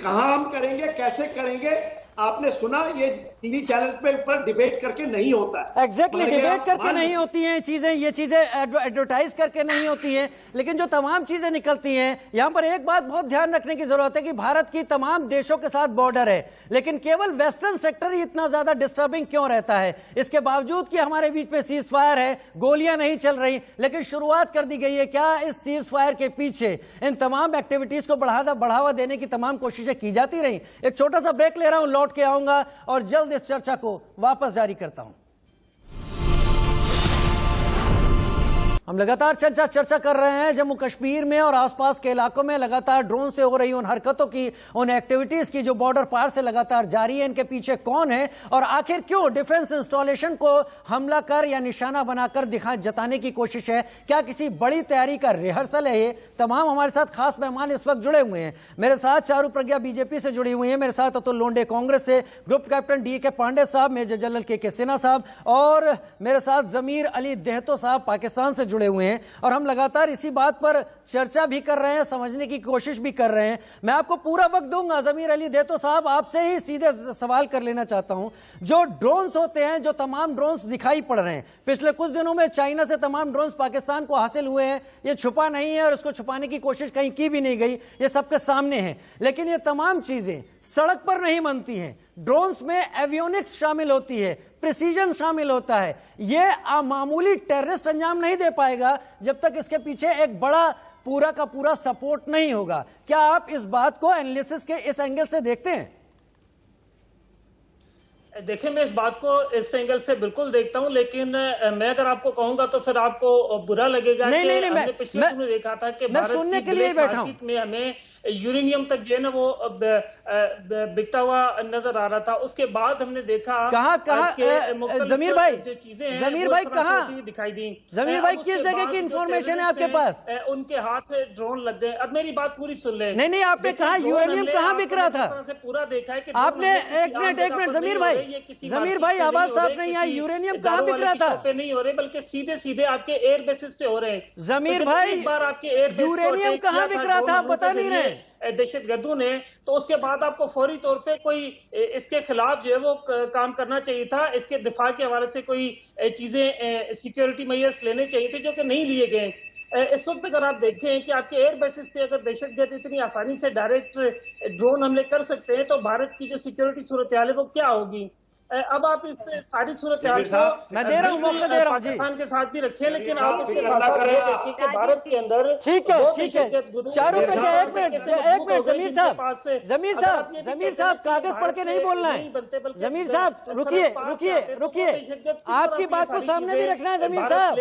कहां हम करेंगे, कैसे करेंगे, आपने सुना ये टीवी चैनल पे ऊपर डिबेट करके नहीं होता है। एग्जैक्टली डिबेट करके नहीं होती हैं चीजें, ये चीजें एडवर्टाइज करके नहीं होती हैं, लेकिन जो तमाम चीजें निकलती हैं, यहां पर एक बात बहुत ध्यान रखने की जरूरत है कि भारत की तमाम देशों के साथ बॉर्डर है, लेकिन केवल वेस्टर्न सेक्टर ही इतना ज्यादा डिस्टर्बिंग क्यों रहता है? इसके बावजूद कि हमारे बीच में सीज फायर है, गोलियां नहीं चल रही, लेकिन शुरुआत कर दी गई है। क्या इस सीज फायर के पीछे इन तमाम एक्टिविटीज को बढ़ावा देने की तमाम कोशिशें की जाती रही? एक छोटा सा ब्रेक ले रहा हूं, लौट के आऊंगा और जल्द इस चर्चा को वापस जारी करता हूं। हम लगातार चर्चा कर रहे हैं जम्मू कश्मीर में और आसपास के इलाकों में लगातार ड्रोन से हो रही उन हरकतों की, उन एक्टिविटीज की जो बॉर्डर पार से लगातार जारी है। इनके पीछे कौन है और आखिर क्यों डिफेंस इंस्टॉलेशन को हमला कर या निशाना बनाकर जताने की कोशिश है? क्या किसी बड़ी तैयारी का रिहर्सल है ये? तमाम हमारे साथ खास मेहमान इस वक्त जुड़े हुए हैं। मेरे साथ चारू प्रज्ञा BJP से जुड़ी हुई है, मेरे साथ अतुल लोंडे कांग्रेस से, ग्रुप कैप्टन DK पांडे साहब, मेजर जनरल KK सिन्हा साहब और मेरे साथ जमीर अली देहतो साहब पाकिस्तान से जुड़े हुए हैं और हम लगातार इसी बात पर चर्चा भी कर रहे हैं, समझने की कोशिश भी कर रहे हैं। मैं आपको पूरा वक्त दूंगा। जमीर अली देतो साहब, आपसे ही सीधे सवाल कर लेना चाहता हूं। जो ड्रोन्स होते हैं, जो तमाम ड्रोन्स दिखाई पड़ रहे हैं, पिछले कुछ दिनों में चाइना से तमाम ड्रोन्स पाकिस्तान को हासिल हुए हैं, ये छुपा नहीं है और इसको छुपाने की कोशिश कहीं की भी नहीं गई, ये सबके सामने है। लेकिन ये तमाम चीजें सड़क पर नहीं बनती हैं। ड्रोन्स में एवियोनिक्स शामिल होती है, प्रिसीजन शामिल होता है। ये मामूली टेररिस्ट अंजाम नहीं दे पाएगा जब तक इसके पीछे एक बड़ा पूरा का पूरा सपोर्ट नहीं होगा। क्या आप इस बात को एनालिसिस के इस एंगल से देखते हैं? देखिए, मैं इस बात को इस एंगल से बिल्कुल देखता हूं, लेकिन मैं अगर आपको कहूंगा तो फिर आपको बुरा लगेगा। नहीं, हमने पिछले दिनों में देखा था कि भारत सुनने की के लिए बैठा हूं में हमें यूरेनियम तक जो है ना वो बिकता हुआ नजर आ रहा था। उसके बाद हमने देखा जमीर भाई, जो चीजें जमीर भाई कहाँ दिखाई दी। जमीर भाई, किस जगह की इंफॉर्मेशन है आपके पास? उनके हाथ ड्रोन लग गए। अब मेरी बात पूरी सुन ले। नहीं, आपने कहा यूरेनियम कहाँ बिक रहा था? पूरा देखा है कि आपने एक मिनट जमीर भाई आवाज साफ नहीं आई। यूरेनियम कहाँ बिक रहा था? पे नहीं हो रहे, बल्कि सीधे सीधे आपके एयर बेसिस पे हो रहे हैं। जमीर भाई, यूरेनियम कहाँ बिक रहा था, बता नहीं रहे दहशतगर्दों ने। तो उसके बाद आपको फौरी तौर पे कोई इसके खिलाफ जो है वो काम करना चाहिए था। इसके दिफा के हवाले से कोई चीजें सिक्योरिटी मेजर्स लेने चाहिए थे, जो कि नहीं लिए गए। इस वक्त अगर आप देखें कि आपके एयर बेसिस पे अगर दहशतगर्द इतनी आसानी से डायरेक्ट ड्रोन हमले कर सकते हैं, तो भारत की जो सिक्योरिटी सूरत हाल है वो क्या होगी? अब आप इस सारी सूरत हाल को मैं दे रहा हूं, मौका दे रहा हूं जी, पाकिस्तान के साथ भी रखें, लेकिन आप इसके साथ ये देखिए कि भारत के अंदर ठीक है। चारों पे क्या, एक मिनट जमीर साहब कागज पढ़ के नहीं बोलना है। जमीर साहब रुकिए, आपकी बात को सामने भी रखना है। जमीर साहब,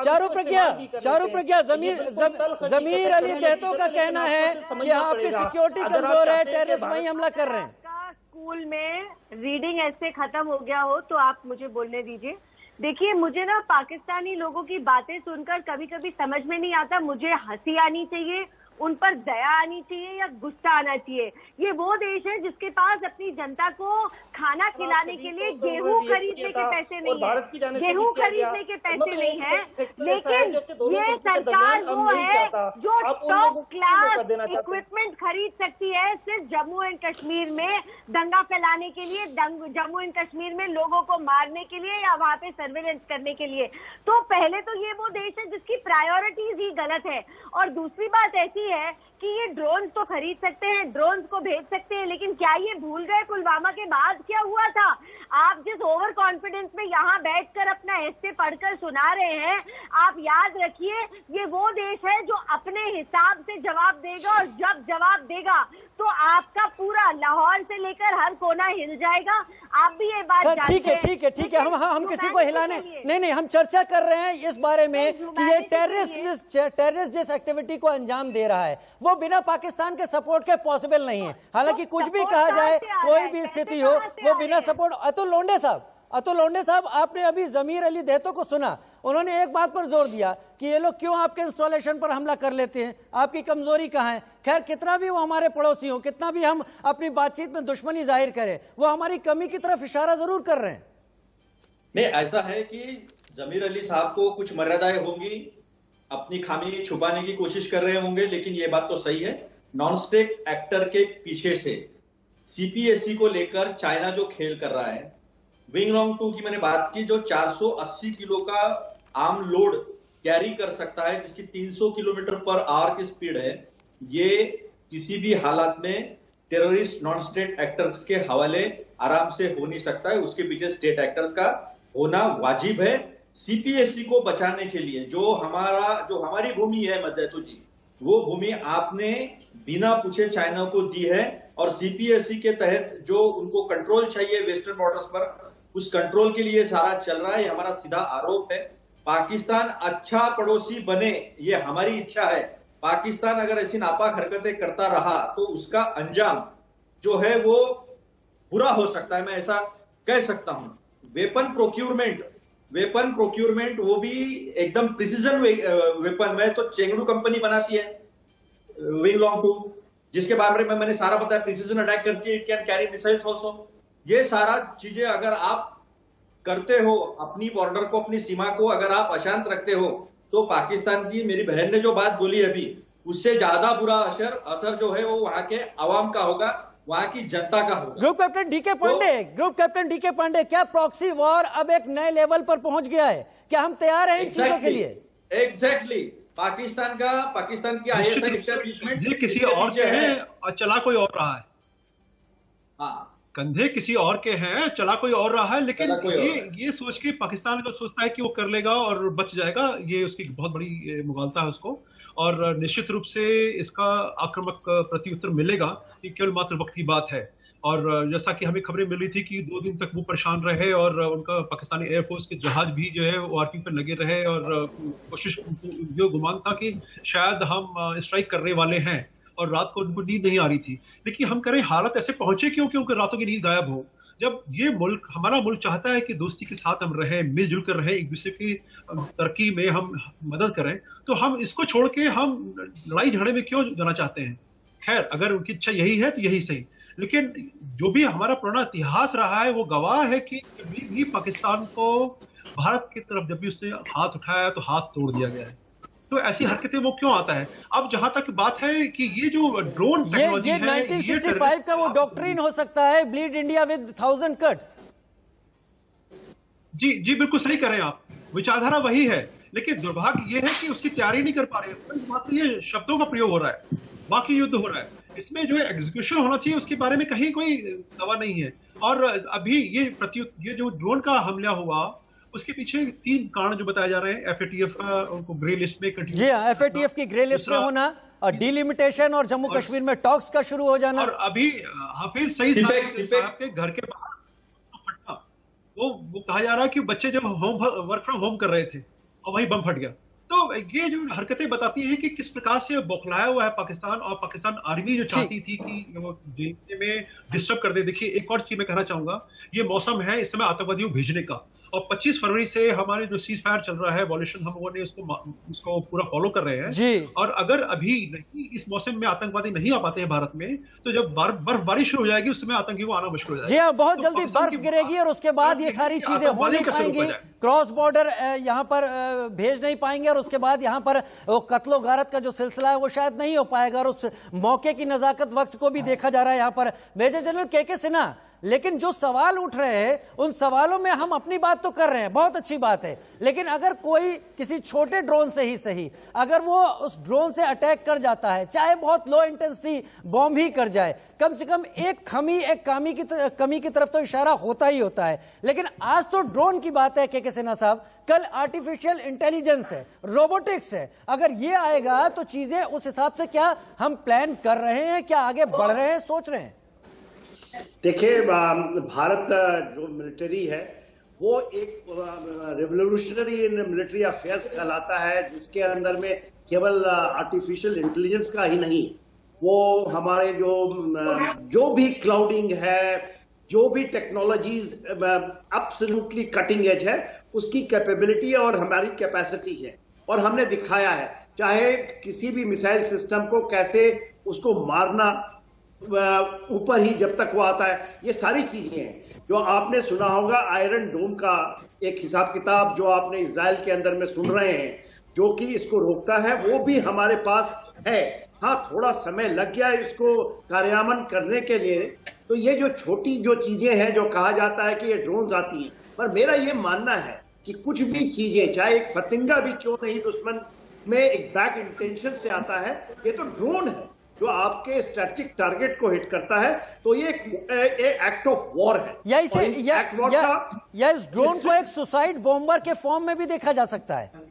चारों प्रज्ञा जमीर अली देतो का कहना है कि आपकी सिक्योरिटी कमजोर है, टेररिस्ट वही हमला कर रहे हैं। स्कूल में रीडिंग ऐसे खत्म हो गया हो तो आप मुझे बोलने दीजिए। देखिए, मुझे ना पाकिस्तानी लोगों की बातें सुनकर कभी कभी समझ में नहीं आता। मुझे हंसी आनी चाहिए, उन पर दया आनी चाहिए या गुस्सा आना चाहिए। ये वो देश है जिसके पास अपनी जनता को खाना खिलाने के लिए गेहूं खरीदने के पैसे नहीं है, गेहूं खरीदने के पैसे नहीं है। लेकिन ये सरकार वो है जो टॉप क्लास इक्विपमेंट खरीद सकती है सिर्फ जम्मू एंड कश्मीर में दंगा फैलाने के लिए, जम्मू एंड कश्मीर में लोगों को मारने के लिए या वहां पे सर्वेलेंस करने के लिए। तो पहले तो ये वो देश है जिसकी प्रायोरिटीज ही गलत है। और दूसरी बात ऐसी है कि ये ड्रोन्स तो खरीद सकते हैं, ड्रोन्स को भेज सकते हैं, लेकिन क्या ये भूल गए पुलवामा के बाद क्या हुआ था? आप जिस ओवर कॉन्फिडेंस में यहाँ बैठकर अपना ऐसे पढ़कर सुना रहे हैं, आप याद रखिए ये वो देश है जो अपने हिसाब से जवाब देगा, और जब जवाब देगा तो आपका पूरा लाहौर से लेकर हर कोना हिल जाएगा। आप भी ये बात जानते हैं। ठीक है। हम किसी को हिलाने नहीं, हम चर्चा कर रहे हैं इस बारे में कि ये टेररिस्ट जिस एक्टिविटी को अंजाम दे रहा है वो बिना पाकिस्तान के सपोर्ट के पॉसिबल नहीं है। हालांकि कुछ भी कहा जाए, कोई भी स्थिति हो, वो बिना सपोर्ट। अतुल लोंडे साहब, आपने अभी जमीर अली देतो को सुना, उन्होंने एक बात पर जोर दिया कि ये लोग क्यों आपके इंस्टॉलेशन पर हमला कर लेते हैं, आपकी कमजोरी कहाँ है। खैर, कितना भी वो हमारे पड़ोसी हो, कितना भी हम अपनी बातचीत में दुश्मनी जाहिर करें, वो हमारी कमी की तरफ इशारा जरूर कर रहे हैं। नहीं, ऐसा है कि जमीर अली साहब को कुछ मर्यादाएं होंगी, अपनी खामी छुपाने की कोशिश कर रहे होंगे, लेकिन ये बात तो सही है, नॉन स्टेट एक्टर के पीछे से सीपीएससी को लेकर चाइना जो खेल कर रहा है, विंग लॉन्ग 2 की मैंने बात की, जो 480 किलो का आर्म लोड कैरी कर सकता है, जिसकी 300 किलोमीटर पर आवर की स्पीड है, ये किसी भी हालात में टेररिस्ट नॉन स्टेट एक्टर्स के हवाले आराम से हो नहीं सकता है। उसके पीछे स्टेट एक्टर्स का होना वाजिब है। सीपीएससी को बचाने के लिए जो हमारी भूमि है मध्यतो जी, वो भूमि आपने बिना पूछे चाइना को दी है, और सीपीएससी के तहत जो उनको कंट्रोल चाहिए वेस्टर्न बॉर्डर्स पर, उस कंट्रोल के लिए सारा चल रहा है। ये हमारा सीधा आरोप है। पाकिस्तान अच्छा पड़ोसी बने, ये हमारी इच्छा है। पाकिस्तान अगर ऐसी नापाक हरकतें करता रहा तो उसका अंजाम जो है वो बुरा हो सकता है, मैं ऐसा कह सकता हूं। वेपन प्रोक्यूरमेंट वो भी एकदम प्रिसीजन वेपन में तो चेंगडू कंपनी बनाती है विंग लॉन्ग 2, जिसके बारे में मैंने सारा बताया, प्रिसीजन अटैक करती है, it can carry missiles also. ये सारा चीजें अगर आप करते हो, अपनी बॉर्डर को, अपनी सीमा को अगर आप अशांत रखते हो, तो पाकिस्तान की, मेरी बहन ने जो बात बोली अभी, उससे ज्यादा बुरा असर जो है वो वहां के आवाम का होगा, वहां की जनता का होगा। ग्रुप कैप्टन डीके पांडे, क्या प्रॉक्सी वॉर अब एक नए लेवल पर पहुंच गया है? क्या हम तैयार हैं इन चीजों के लिए? एग्जैक्टली। पाकिस्तान की ISI एस्टेब्लिशमेंट ये किसी और के हैं और चला कोई और रहा है। हाँ, कंधे किसी और के हैं, चला कोई और रहा है, लेकिन ये सोच के पाकिस्तान को सोचता है कि वो कर लेगा और बच जाएगा, ये उसकी बहुत बड़ी मुगालता है उसको। और निश्चित रूप से इसका आक्रामक प्रत्युत्तर मिलेगा, ये केवल मात्र वक्त की बात है। और जैसा कि हमें खबरें मिली थी कि 2 दिन तक वो परेशान रहे और उनका पाकिस्तानी एयरफोर्स के जहाज भी जो है वो आर्मी पर लगे रहे और कोशिश, जो गुमान था कि शायद हम स्ट्राइक करने वाले हैं, और रात को उनको नींद नहीं आ रही थी। लेकिन हम करें, हालत ऐसे पहुंचे क्यों कि उनके रातों की नींद गायब हो? जब ये मुल्क, हमारा मुल्क चाहता है कि दोस्ती के साथ हम रहें, मिलजुल कर रहें, एक दूसरे की तरक्की में हम मदद करें, तो हम इसको छोड़ के हम लड़ाई झगड़े में क्यों जाना चाहते हैं? खैर, अगर उनकी इच्छा यही है तो यही सही, लेकिन जो भी हमारा पुराना इतिहास रहा है वो गवाह है कि कभी भी पाकिस्तान को भारत की तरफ जब भी उसने हाथ उठाया तो हाथ तोड़ दिया गया है। तो ऐसी हरकतें वो क्यों आता है? अब जहां तक बात है कि ये जो ड्रोन टेक्नोलॉजी ये 1965 का वो डॉक्ट्रिन हो सकता है, ब्लीड इंडिया विद 1000 कट्स। जी बिल्कुल सही कह रहे हैं आप, विचारधारा वही है, लेकिन दुर्भाग्य ये है कि उसकी तैयारी नहीं कर पा रहे हैं। मात्र ये शब्दों का प्रयोग हो रहा है, बाकी युद्ध हो रहा है, इसमें जो है एग्जीक्यूशन होना चाहिए उसके बारे में कहीं कोई दावा नहीं है। और अभी ये जो ड्रोन का हमला हुआ, उसके पीछे 3 कारण जो बताए जा रहे हैं। FATF उनको ग्रे लिस्ट में कंटिन्यू, जी हाँ, FATF की ग्रे लिस्ट में होना, और डिलिमिटेशन और जम्मू कश्मीर में टॉक्स का शुरू हो जाना, और अभी हाफिज सईद साहब के घर के बाहर फटना, वो कहा जा रहा है कि बच्चे जब वर्क फ्रॉम होम कर रहे थे और वहीं बम फट गया। तो ये जो हरकतें बताती हैं कि किस प्रकार से बौखलाया हुआ है पाकिस्तान, और पाकिस्तान आर्मी जो चाहती थी कि वो देखने में डिस्टर्ब कर दे। देखिए, एक और चीज मैं कहना चाहूंगा, ये मौसम है इस समय आतंकवादियों भेजने का, और 25 फरवरी से हमारे जो सीज फायर चल रहा है, वॉल्यूशन, हम लोगों ने उसको पूरा फॉलो कर रहे हैं जी। और अगर अभी नहीं, इस मौसम में आतंकवादी नहीं आ पाते हैं भारत में, तो जब बर्फबारी शुरू हो जाएगी उस समय आतंकी को आना मुश्किल हो जाएगा। जी हाँ, बहुत जल्दी बर्फ गिरेगी और उसके बाद ये सारी चीजें हो नहीं पाएंगी, क्रॉस बॉर्डर यहाँ पर भेज नहीं पाएंगे, और उसके बाद यहाँ पर वो कत्लो गारत का जो सिलसिला है वो शायद नहीं हो पाएगा, और उस मौके की नजाकत वक्त को भी देखा जा रहा है यहाँ पर। मेजर जनरल के सिन्हा, लेकिन जो सवाल उठ रहे हैं उन सवालों में हम अपनी बात तो कर रहे हैं, बहुत अच्छी बात है, लेकिन अगर कोई किसी छोटे ड्रोन से ही सही, अगर वो उस ड्रोन से अटैक कर जाता है, चाहे बहुत लो इंटेंसिटी बॉम्ब ही कर जाए, कम से कम एक कमी की तरफ तो इशारा होता ही होता है। लेकिन आज तो ड्रोन की बात है के सिन्हा साहब, कल आर्टिफिशियल इंटेलिजेंस है, रोबोटिक्स है, अगर ये आएगा तो चीजें उस हिसाब से क्या हम प्लान कर रहे हैं, क्या आगे बढ़ रहे हैं, सोच रहे हैं? देखिए, भारत का जो मिलिट्री है वो एक रिवोल्यूशनरी मिलिट्री अफेयर्स कहलाता है, जिसके अंदर में केवल आर्टिफिशियल इंटेलिजेंस का ही नहीं, वो हमारे जो भी क्लाउडिंग है, जो भी टेक्नोलॉजीज एब्सोल्युटली कटिंग एज है, उसकी कैपेबिलिटी और हमारी कैपेसिटी है, और हमने दिखाया है, चाहे किसी भी मिसाइल सिस्टम को कैसे उसको मारना ऊपर ही जब तक वो आता है, ये सारी चीजें हैं। जो आपने सुना होगा आयरन डोम का एक हिसाब किताब जो आपने इजराइल के अंदर में सुन रहे हैं, जो कि इसको रोकता है, वो भी हमारे पास है। हाँ, थोड़ा समय लग गया इसको कार्यान्वयन करने के लिए। तो ये जो छोटी जो चीजें हैं, जो कहा जाता है कि ये ड्रोन्स आती हैं, पर मेरा ये मानना है कि कुछ भी चीजें, चाहे एक फतिंगा भी क्यों नहीं दुश्मन में एक बैक इंटेंशन से आता है, ये तो ड्रोन है जो आपके स्ट्रेटेजिक टारगेट को हिट करता है, तो ये एक एक्ट ऑफ वॉर है। या इस ड्रोन को एक सुसाइड बॉम्बर के फॉर्म में भी देखा जा सकता है।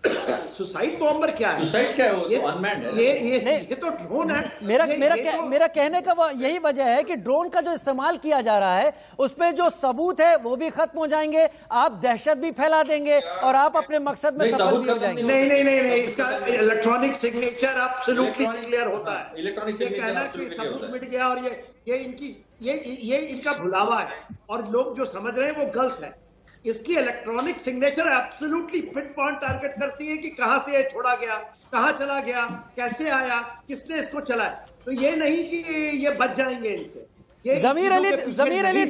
सुसाइड बॉम्बर क्या है? सुसाइड क्या है? वो तो अनमैन्ड है। ये तो ड्रोन है। मेरा कहने का यही वजह है कि ड्रोन का जो इस्तेमाल किया जा रहा है उसमें जो सबूत है वो भी खत्म हो जाएंगे, आप दहशत भी फैला देंगे और आप अपने मकसद में सफल भी हो जाएंगे। नहीं, इसका इलेक्ट्रॉनिक सिग्नेचर एब्सोल्युटली क्लियर होता है। इलेक्ट्रॉनिक ये कहना कि सबूत मिट गया और ये इनका भुलावा है, और लोग जो समझ रहे हैं वो गलत है। इसकी electronic signature absolutely fit point target करती है कि कहां से ये छोड़ा गया, कहां चला गया, कैसे आया, किसने इसको चलाया। तो ये नहीं कि ये बच जाएंगे इनसे, जमीर अली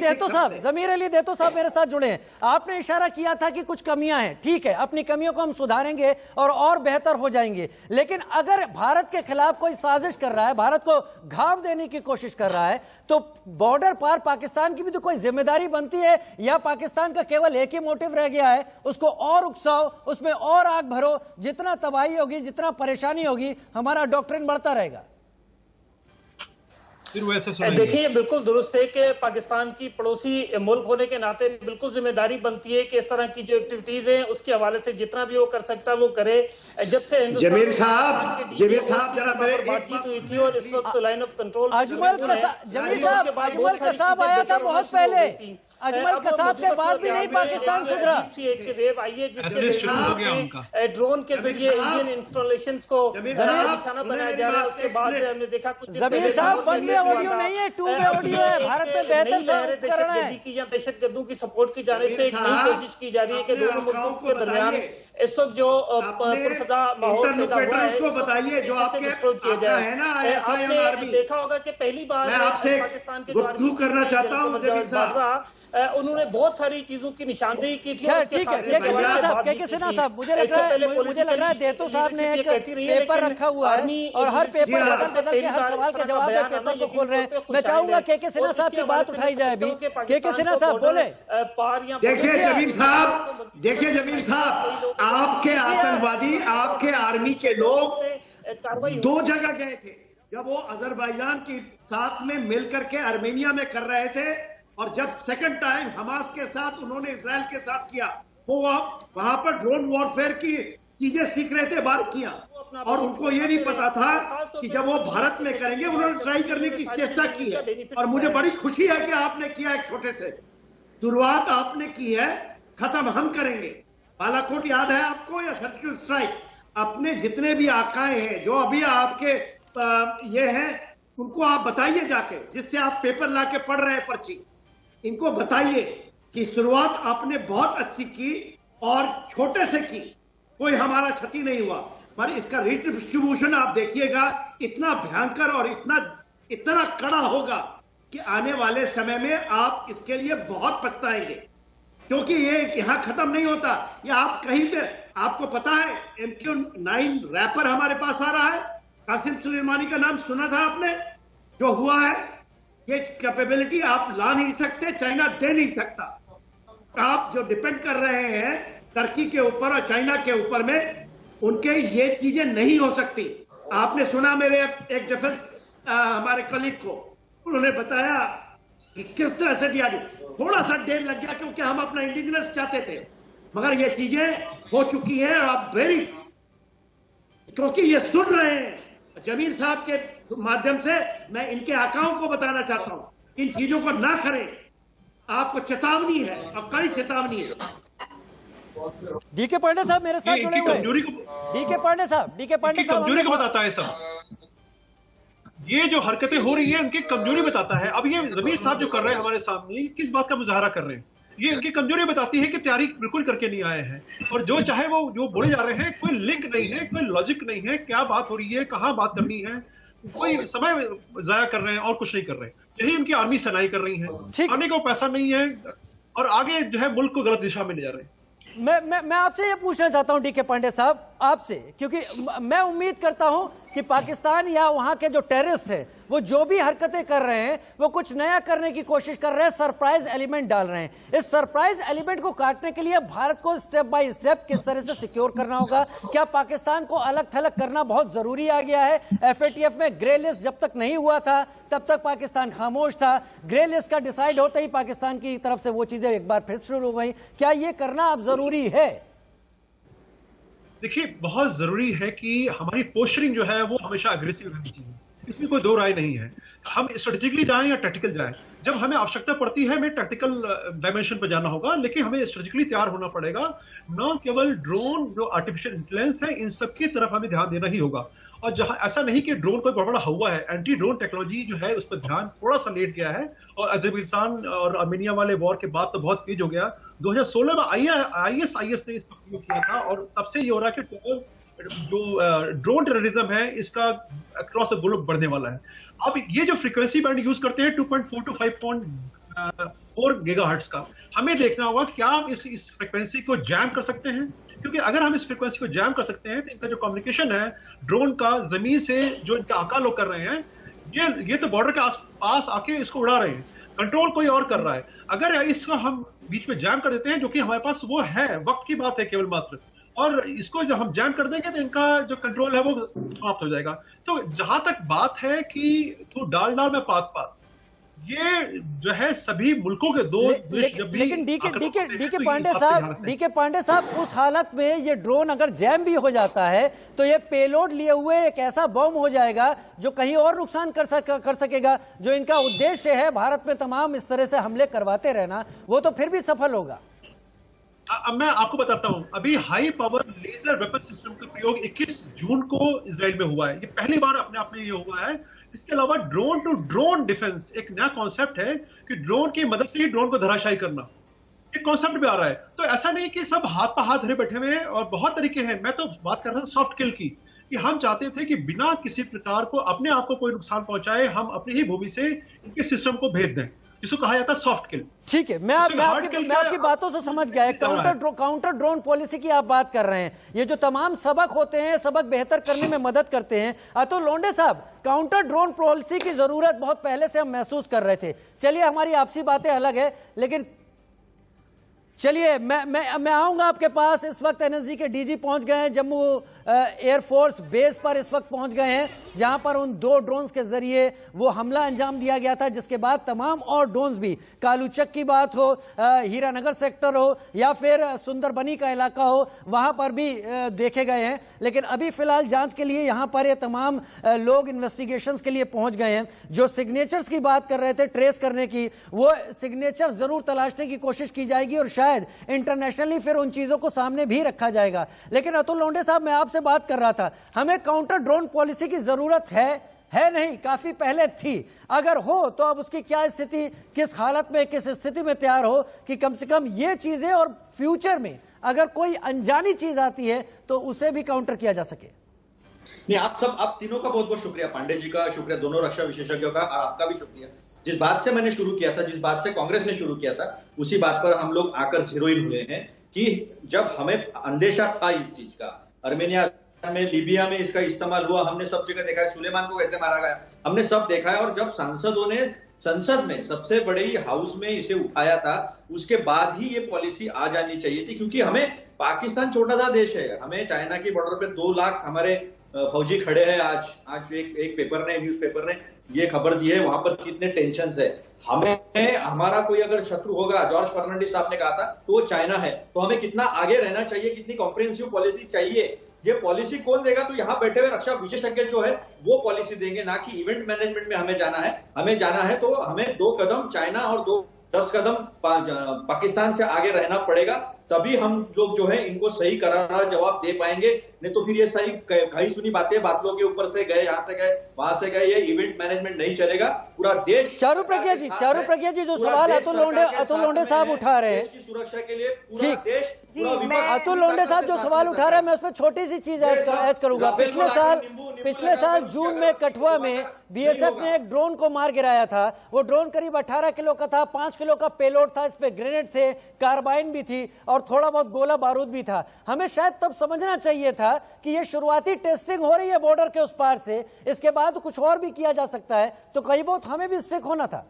देतो साहब मेरे साथ जुड़े हैं। आपने इशारा किया था कि कुछ कमियां हैं, ठीक है, अपनी कमियों को हम सुधारेंगे और बेहतर हो जाएंगे, लेकिन अगर भारत के खिलाफ कोई साजिश कर रहा है, भारत को घाव देने की कोशिश कर रहा है, तो बॉर्डर पार पाकिस्तान की भी तो कोई जिम्मेदारी बनती है, या पाकिस्तान का केवल एक ही मोटिव रह गया है, उसको और उकसाओ, उसमें और आग भरो, जितना तबाही होगी, जितना परेशानी होगी, हमारा डॉक्ट्रिन बढ़ता रहेगा। देखिए, बिल्कुल दुरुस्त है कि पाकिस्तान की पड़ोसी मुल्क होने के नाते बिल्कुल जिम्मेदारी बनती है कि इस तरह की जो एक्टिविटीज हैं उसके हवाले से जितना भी वो कर सकता है वो करे। जब से जमीर साहब जरा मेरे बातचीत हुई थी और इस वक्त line of control Ajmal Kasab आया था बहुत पहले, अजमल कसाब के बाद भी नहीं पाकिस्तान सुधरा। वेव आई है जिससे ड्रोन के जरिए इंडियन इंस्टॉलेशन को निशाना बनाया जा रहा है। उसके बाद हमने देखा कुछ जमीर साहब वन वे ऑडियो नहीं है, टू वे ऑडियो है। भारत में बेहतर दहशतगर्दी की या दहशतगर्दों की सपोर्ट की जाने से एक नई कोशिश की जा रही है कि दोनों मुल्कों के दरमियान इस वक्त जो पुरफदा माहौल पैदा हुआ है उसको बताइए, जो आपके है ना आईएसआईएम आर्मी। देखा होगा कि पहली बार मैं आपसे गुफ्तगू करना चाहता हूं जमीर साहब, उन्होंने बहुत सारी चीजों की निशानदेही की थी। ठीक है, के सिन्हा साहब, मुझे लग रहा है देतो साहब ने एक पेपर रखा हुआ है और हर पेपर बदल के हर सवाल के जवाब में पेपर को खोल रहे हैं। मैं चाहूंगा के सिन्हा साहब की बात उठाई जाए अभी। के सिन्हा साहब बोले। देखिए जमीर साहब, आपके आतंकवादी, आपके आर्मी के लोग 2 जगह गए थे। जब वो अजरबैजान के साथ में मिलकर के आर्मेनिया में कर रहे थे, और जब सेकंड टाइम हमास के साथ उन्होंने इजराइल के साथ किया, वो वहां पर ड्रोन वॉरफेयर की चीजें सीख रहे थे, बारीकियां, और उनको ये नहीं पता था कि जब वो भारत में करेंगे। उन्होंने ट्राई करने की चेष्टा की है, और मुझे बड़ी खुशी है कि आपने किया। एक छोटे से शुरुआत आपने की है, खत्म हम करेंगे। बालाकोट याद है आपको, या सर्जिकल स्ट्राइक? अपने जितने भी आकाएं हैं जो अभी आपके ये हैं, उनको आप बताइए जाके, जिससे आप पेपर लाके पढ़ रहे हैं पर्ची, इनको बताइए कि शुरुआत आपने बहुत अच्छी की और छोटे से की, कोई हमारा क्षति नहीं हुआ, पर इसका रिडिस्ट्रीब्यूशन आप देखिएगा इतना भयंकर और इतना कड़ा होगा कि आने वाले समय में आप इसके लिए बहुत पछताएंगे, क्योंकि ये यहां खत्म नहीं होता। ये आप कहीं पे, आपको पता है MQ-9 रैपर हमारे पास आ रहा है, कासिम सुलेमानी का नाम सुना था आपने? जो हुआ है, ये कैपेबिलिटी आप ला नहीं सकते, चाइना दे नहीं सकता। आप जो डिपेंड कर रहे हैं टर्की के ऊपर और चाइना के ऊपर में, उनके ये चीजें नहीं हो सकती। आपने सुना मेरे एक डिफेंस हमारे कलीग को, उन्होंने बताया कि किस तरह से दिया। थोड़ा सा देर लग गया क्योंकि हम अपना इंडिजिनस चाहते थे, मगर ये चीजें हो चुकी हैं। और आप क्योंकि ये सुन रहे हैं जमीर साहब के माध्यम से, मैं इनके आकाओं को बताना चाहता हूं, इन चीजों को ना करें। आपको चेतावनी है, और कड़ी चेतावनी है। डीके पांडे साहब मेरे साथ जुड़े हुए। डीके पांडे साहब कमजोरी को बताता है सब। ये जो हरकतें हो रही है उनकी कमजोरी बताता है। अब ये जमीर साहब जो कर रहे हैं हमारे सामने, किस बात का मुजाहरा कर रहे हैं? ये इनकी कमजोरी बताती है कि तैयारी बिल्कुल करके नहीं आए हैं, और जो चाहे वो जो बोले जा रहे हैं, कोई लिंक नहीं है, कोई लॉजिक नहीं है, क्या बात हो रही है, कहाँ बात करनी है, कोई समय जाया कर रहे हैं और कुछ नहीं कर रहे हैं। यही उनकी आर्मी सेनाएं कर रही है। आने को पैसा नहीं है और आगे जो है मुल्क को गलत दिशा में ले जा रहे हैं। मैं आपसे ये पूछना चाहता हूं डीके पांडे साहब आपसे, क्योंकि मैं उम्मीद करता हूं कि पाकिस्तान या वहां के जो टेररिस्ट हैं वो जो भी हरकतें कर रहे हैं वो कुछ नया करने की कोशिश कर रहे हैं, सरप्राइज एलिमेंट डाल रहे हैं। इस सरप्राइज एलिमेंट को काटने के लिए भारत को स्टेप बाय स्टेप किस तरह से सिक्योर करना होगा? क्या पाकिस्तान को अलग थलग करना बहुत जरूरी आ गया है? FATF में ग्रे लिस्ट जब तक नहीं हुआ था तब तक पाकिस्तान खामोश था, ग्रे लिस्ट का डिसाइड होते ही पाकिस्तान की तरफ से वो चीजें एक बार फिर शुरू हो गई। क्या ये करना अब जरूरी है? देखिए, बहुत जरूरी है कि हमारी पोस्चरिंग जो है वो हमेशा अग्रेसिव रहनी चाहिए, इसमें कोई दो राय नहीं है। हम स्ट्रेटेजिकली जाएं या टैक्टिकल जाएं, जब हमें आवश्यकता पड़ती है हमें टैक्टिकल डायमेंशन पर जाना होगा, लेकिन हमें स्ट्रेटेजिकली तैयार होना पड़ेगा। न केवल ड्रोन, जो आर्टिफिशियल इंटेलिजेंस है, इन सब की तरफ हमें ध्यान देना ही होगा। और जहां ऐसा नहीं कि ड्रोन कोई बड़ा हुआ है, एंटी ड्रोन टेक्नोलॉजी जो है उस पर ध्यान थोड़ा सा लेट गया है, और अजरबैजान और आर्मेनिया वाले वॉर के बाद तो बहुत तेज हो गया। 2016 में ISIS ने इसका प्रयोग किया था, और तब से ये हो रहा है कि जो ड्रोन टेररिज्म है इसका अक्रॉस द ग्लोब बढ़ने वाला है। अब ये जो फ्रीक्वेंसी बैंड यूज करते हैं 2.4 to 5.4 गीगाहर्ट्ज का, हमें देखना होगा क्या हम इस फ्रीक्वेंसी को जैम कर सकते हैं, क्योंकि अगर हम इस फ्रीक्वेंसी को जैम कर सकते हैं तो इनका जो कम्युनिकेशन है ड्रोन का जमीन से जो इनका आका लोग कर रहे हैं, ये तो बॉर्डर के आस आके इसको उड़ा रहे हैं, कंट्रोल कोई और कर रहा है। अगर इसको हम बीच में जैम कर देते हैं, जो कि हमारे पास वो है, वक्त की बात है केवल मात्र, और इसको जब हम जैम कर देंगे तो इनका जो कंट्रोल है वो समाप्त हो जाएगा। तो जहां तक बात है कि तो डाल में पात ये जो है सभी मुल्कों के दो लेकिन डीके पांडे साहब उस हालत में ये ड्रोन अगर जैम भी हो जाता है तो ये पेलोड लिए हुए एक ऐसा बम हो जाएगा जो कहीं और नुकसान कर सकेगा। जो इनका उद्देश्य है भारत में तमाम इस तरह से हमले करवाते रहना, वो तो फिर भी सफल होगा। अब मैं आपको बताता हूं, अभी high power laser weapon system का प्रयोग 21 जून को इजराइल में हुआ है। ये पहली बार अपने आप में ये हुआ है। इसके अलावा ड्रोन टू ड्रोन डिफेंस एक नया कॉन्सेप्ट है कि ड्रोन की मदद से ही ड्रोन को धराशायी करना, एक कॉन्सेप्ट भी आ रहा है। तो ऐसा नहीं कि सब हाथ पर हाथ धरे बैठे हुए हैं, और बहुत तरीके हैं। मैं तो बात कर रहा था सॉफ्ट किल की, कि हम चाहते थे कि बिना किसी प्रकार को अपने आप को कोई नुकसान पहुंचाए हम अपनी ही भूमि से इनके सिस्टम को भेज दें, जिसको कहा जाता है सॉफ्ट किल। ठीक है, मैं आपकी बातों से समझ गया। काउंटर ड्रोन पॉलिसी की आप बात कर रहे हैं, ये जो तमाम सबक होते हैं, सबक बेहतर करने में मदद करते हैं। अतुल लोंढे साहब, काउंटर ड्रोन पॉलिसी की जरूरत बहुत पहले से हम महसूस कर रहे थे। चलिए हमारी आपसी बातें अलग है, लेकिन चलिए मैं आऊंगा आपके पास। इस वक्त एनएसजी के डीजी पहुंच गए हैं, जम्मू एयरफोर्स बेस पर इस वक्त पहुंच गए हैं, जहां पर उन 2 ड्रोन्स के जरिए वो हमला अंजाम दिया गया था, जिसके बाद तमाम और ड्रोन्स भी, कालूचक की बात हो, हीरानगर सेक्टर हो या फिर सुंदरबनी का इलाका हो, वहां पर भी देखे गए हैं। लेकिन अभी फिलहाल जांच के लिए यहां पर ये तमाम लोग इन्वेस्टिगेशंस के लिए पहुंच गए हैं। जो सिग्नेचर्स की बात कर रहे थे ट्रेस करने की, वो सिग्नेचर जरूर तलाशने की कोशिश की जाएगी और शायद इंटरनेशनली फिर उन चीजों को सामने भी रखा जाएगा। लेकिन अतुल लोंढे साहब, मैं आपसे बात कर रहा था, हमें काउंटर ड्रोन पॉलिसी की जरूरत है नहीं, काफी पहले थी। अगर हो तो अब उसकी क्या स्थिति, किस हालत में, किस स्थिति में तैयार हो कि कम से कम ये चीजें और फ्यूचर में अगर कोई अनजानी चीज आती है तो उसे भी काउंटर किया जा सके। नहीं, आप तीनों का बहुत बहुत शुक्रिया, पांडे जी का शुक्रिया, दोनों रक्षा विशेषज्ञों का, और आपका भी शुक्रिया। जिस बात से मैंने शुरू किया था, जिस बात से कांग्रेस ने शुरू किया था, उसी बात पर हम लोग आकर ज़ीरोइन हुए हैं कि जब हमें अंदेशा था इस चीज का, आर्मेनिया में, लीबिया में इसका इस्तेमाल हुआ, हमने सब जगह देखा है, सुलेमान को कैसे मारा गया, हमने सब देखा है। और जब सांसदों ने संसद में सबसे बड़े हाउस में इसे उठाया था, उसके बाद ही ये पॉलिसी आ जानी चाहिए थी, क्योंकि हमें, पाकिस्तान छोटा सा देश है, हमें चाइना की बॉर्डर पे 2 लाख हमारे फौजी खड़े हैं। आज एक पेपर ने, न्यूज़पेपर ने ये खबर दी है, वहां पर कितने टेंशन है। हमें, हमारा कोई अगर शत्रु होगा, जॉर्ज फर्नांडिस साहब ने कहा था, तो वो चाइना है। तो हमें कितना आगे रहना चाहिए, कितनी कॉम्प्रिहेंसिव पॉलिसी चाहिए, ये पॉलिसी कौन देगा? तो यहाँ बैठे हुए रक्षा विशेषज्ञ जो है वो पॉलिसी देंगे, ना कि इवेंट मैनेजमेंट में हमें जाना है। तो हमें 2 कदम चाइना और 10 कदम पाकिस्तान से आगे रहना पड़ेगा, तभी हम लोग जो है इनको सही करारा जवाब दे पाएंगे। नहीं तो फिर ये सारी कही सुनी बातें, बादलों के ऊपर से गए, यहाँ से गए, वहां से गए, ये इवेंट मैनेजमेंट नहीं चलेगा। पूरा देश, चारू प्रज्ञा जी जो सवाल अतुल लोंढे साहब उठा रहे हैं, देश की सुरक्षा के लिए पूरा देश, पूरा विपक्ष, अतुल लोंढे साहब जो सवाल उठा रहे हैं, मैं उसमें छोटी सी चीज ऐड करूंगा। पिछले साल जून में कठुआ में बीएसएफ ने एक ड्रोन को मार गिराया था। वो ड्रोन करीब 18 किलो का था, 5 किलो का पेलोड था, इस पे ग्रेनेड थे, कार्बाइन भी थी और थोड़ा बहुत गोला बारूद भी था। हमें शायद तब समझना चाहिए था कि ये शुरुआती टेस्टिंग हो रही है बॉर्डर के उस पार से, इसके बाद कुछ और भी किया जा सकता है, तो कहीं बहुत हमें भी स्ट्रिक्ट होना था।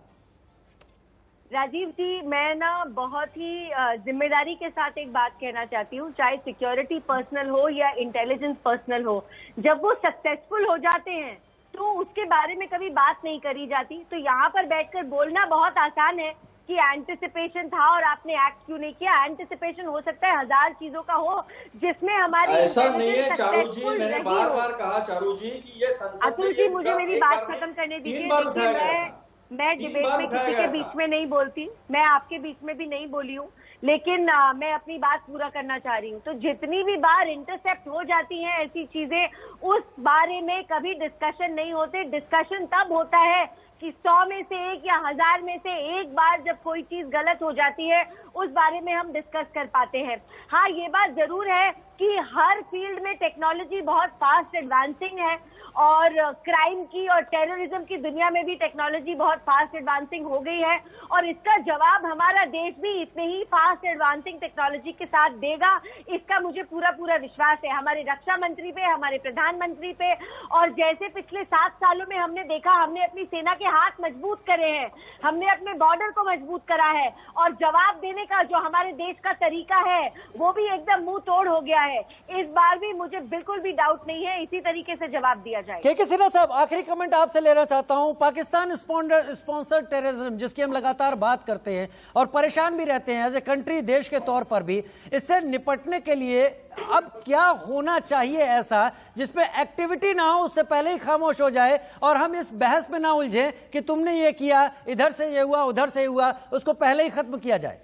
राजीव जी, मैं ना बहुत ही जिम्मेदारी के साथ एक बात कहना चाहती हूँ, चाहे सिक्योरिटी पर्सनल हो या इंटेलिजेंस पर्सनल हो, जब वो सक्सेसफुल हो जाते हैं तो उसके बारे में कभी बात नहीं करी जाती। तो यहाँ पर बैठकर बोलना बहुत आसान है कि एंटिसिपेशन था और आपने एक्ट क्यों नहीं किया। एंटिसिपेशन हो सकता है 1000 चीजों का हो, जिसमें हमारी, ऐसा नहीं है चारू जी, मैंने बार कहा चारू जी कि ये संसद, अतुल जी मुझे मेरी बात खत्म करने दीजिए। मैं डिबेट में किसी के बीच में नहीं बोलती, मैं आपके बीच में भी नहीं बोली हूँ, लेकिन मैं अपनी बात पूरा करना चाह रही हूँ। तो जितनी भी बार इंटरसेप्ट हो जाती हैं ऐसी चीजें, उस बारे में कभी डिस्कशन नहीं होते। डिस्कशन तब होता है कि 100 में से 1 या 1000 में से 1 बार जब कोई चीज गलत हो जाती है, उस बारे में हम डिस्कस कर पाते हैं। हाँ, ये बात जरूर है कि हर फील्ड में टेक्नोलॉजी बहुत फास्ट एडवांसिंग है और क्राइम की और टेररिज्म की दुनिया में भी टेक्नोलॉजी बहुत फास्ट एडवांसिंग हो गई है और इसका जवाब हमारा देश भी इतने ही फास्ट एडवांसिंग टेक्नोलॉजी के साथ देगा, इसका मुझे पूरा पूरा विश्वास है हमारे रक्षा मंत्री पे, हमारे प्रधानमंत्री पे। और जैसे पिछले 7 सालों में हमने देखा, हमने अपनी सेना के हाथ मजबूत करे हैं, हमने अपने बॉर्डर को मजबूत करा है और जवाब देने का जो हमारे देश का तरीका है वो भी एकदम मुंह तोड़ हो गया है। इस बार भी मुझे बिल्कुल भी डाउट नहीं है, इसी तरीके से जवाब दिया जाएगा। के सिन्हा साहब, आखिरी कमेंट आपसे लेना चाहता हूं। पाकिस्तान स्पॉन्सर्ड टेररिज्म जिसकी हम लगातार बात करते हैं और परेशान भी रहते हैं एज ए कंट्री, देश के तौर पर भी, इससे निपटने के लिए अब क्या होना चाहिए ऐसा जिसपे एक्टिविटी ना हो, उससे पहले ही खामोश हो जाए और हम इस बहस में ना उलझे कि तुमने ये किया, इधर से ये हुआ, उधर से हुआ, उसको पहले ही खत्म किया जाए?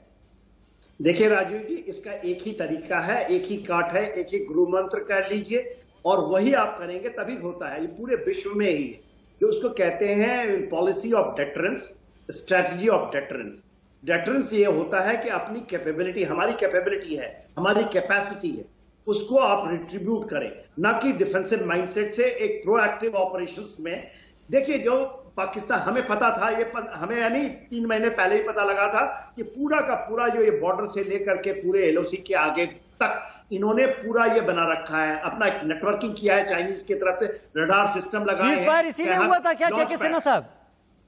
देखिए राजीव जी, इसका एक ही तरीका है, एक ही काट है, एक ही गुरु मंत्र कह लीजिए और वही आप करेंगे तभी होता है। ये पूरे विश्व में ही है जो उसको कहते हैं policy of deterrence, strategy of deterrence. Deterrence ये होता है कि अपनी कैपेबिलिटी, हमारी कैपेबिलिटी है, हमारी कैपेसिटी है, उसको आप रिट्रीब्यूट करें, ना कि डिफेंसिव माइंडसेट से एक प्रोएक्टिव ऑपरेशंस में। देखिए जो पाकिस्तान, हमें पता था, ये हमें यानी 3 महीने पहले ही पता लगा था कि पूरा का पूरा जो ये बॉर्डर से लेकर के पूरे LOC के आगे तक इन्होंने पूरा ये बना रखा है, अपना एक नेटवर्किंग किया है चाइनीज की तरफ से, रडार सिस्टम लगाए हैं। सीज़फायर इसीलिए हुआ था क्या के सिन्हा साहब?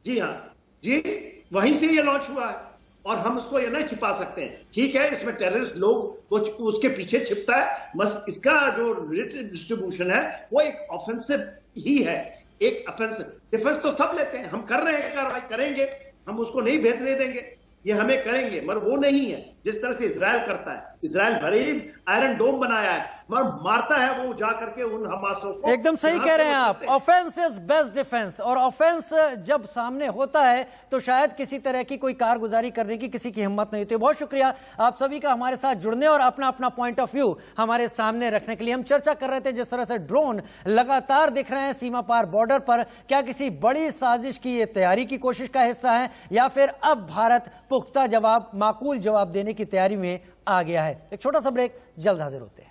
जी हाँ जी, वहीं से ये लॉन्च हुआ है और हम उसको ये नहीं छिपा सकते हैं। ठीक है, इसमें टेररिस्ट लोग उसके पीछे छिपता है, बस इसका जो रिलेटिव डिस्ट्रीब्यूशन है वो एक ऑफेंसिव ही है, एक ऑफेंसिव। डिफेंस तो सब लेते हैं, हम कर रहे हैं, कार्रवाई करेंगे, हम उसको नहीं भेजने देंगे, ये हमें करेंगे, मगर वो नहीं है जिस तरह से इजराइल करता है। इजराइल भले ही आयरन डोम बनाया है मगर मारता है वो जा करके उन हमासों को। एकदम सही कह रहे हैं आप, ऑफेंस इज बेस्ट डिफेंस। और ऑफेंस जब सामने होता है तो शायद किसी तरह की कोई कारगुजारी करने की किसी की हिम्मत नहीं होती। बहुत शुक्रिया आप सभी का हमारे साथ जुड़ने और अपना अपना पॉइंट ऑफ व्यू हमारे सामने रखने के लिए। हम चर्चा कर रहे थे जिस तरह से ड्रोन लगातार दिख रहे हैं सीमा पार बॉर्डर पर, क्या किसी बड़ी साजिश की ये तैयारी की कोशिश का हिस्सा है या फिर अब भारत पुख्ता जवाब, माकूल जवाब देने की तैयारी में आ गया है? एक छोटा सा ब्रेक, जल्द हाजिर होते हैं।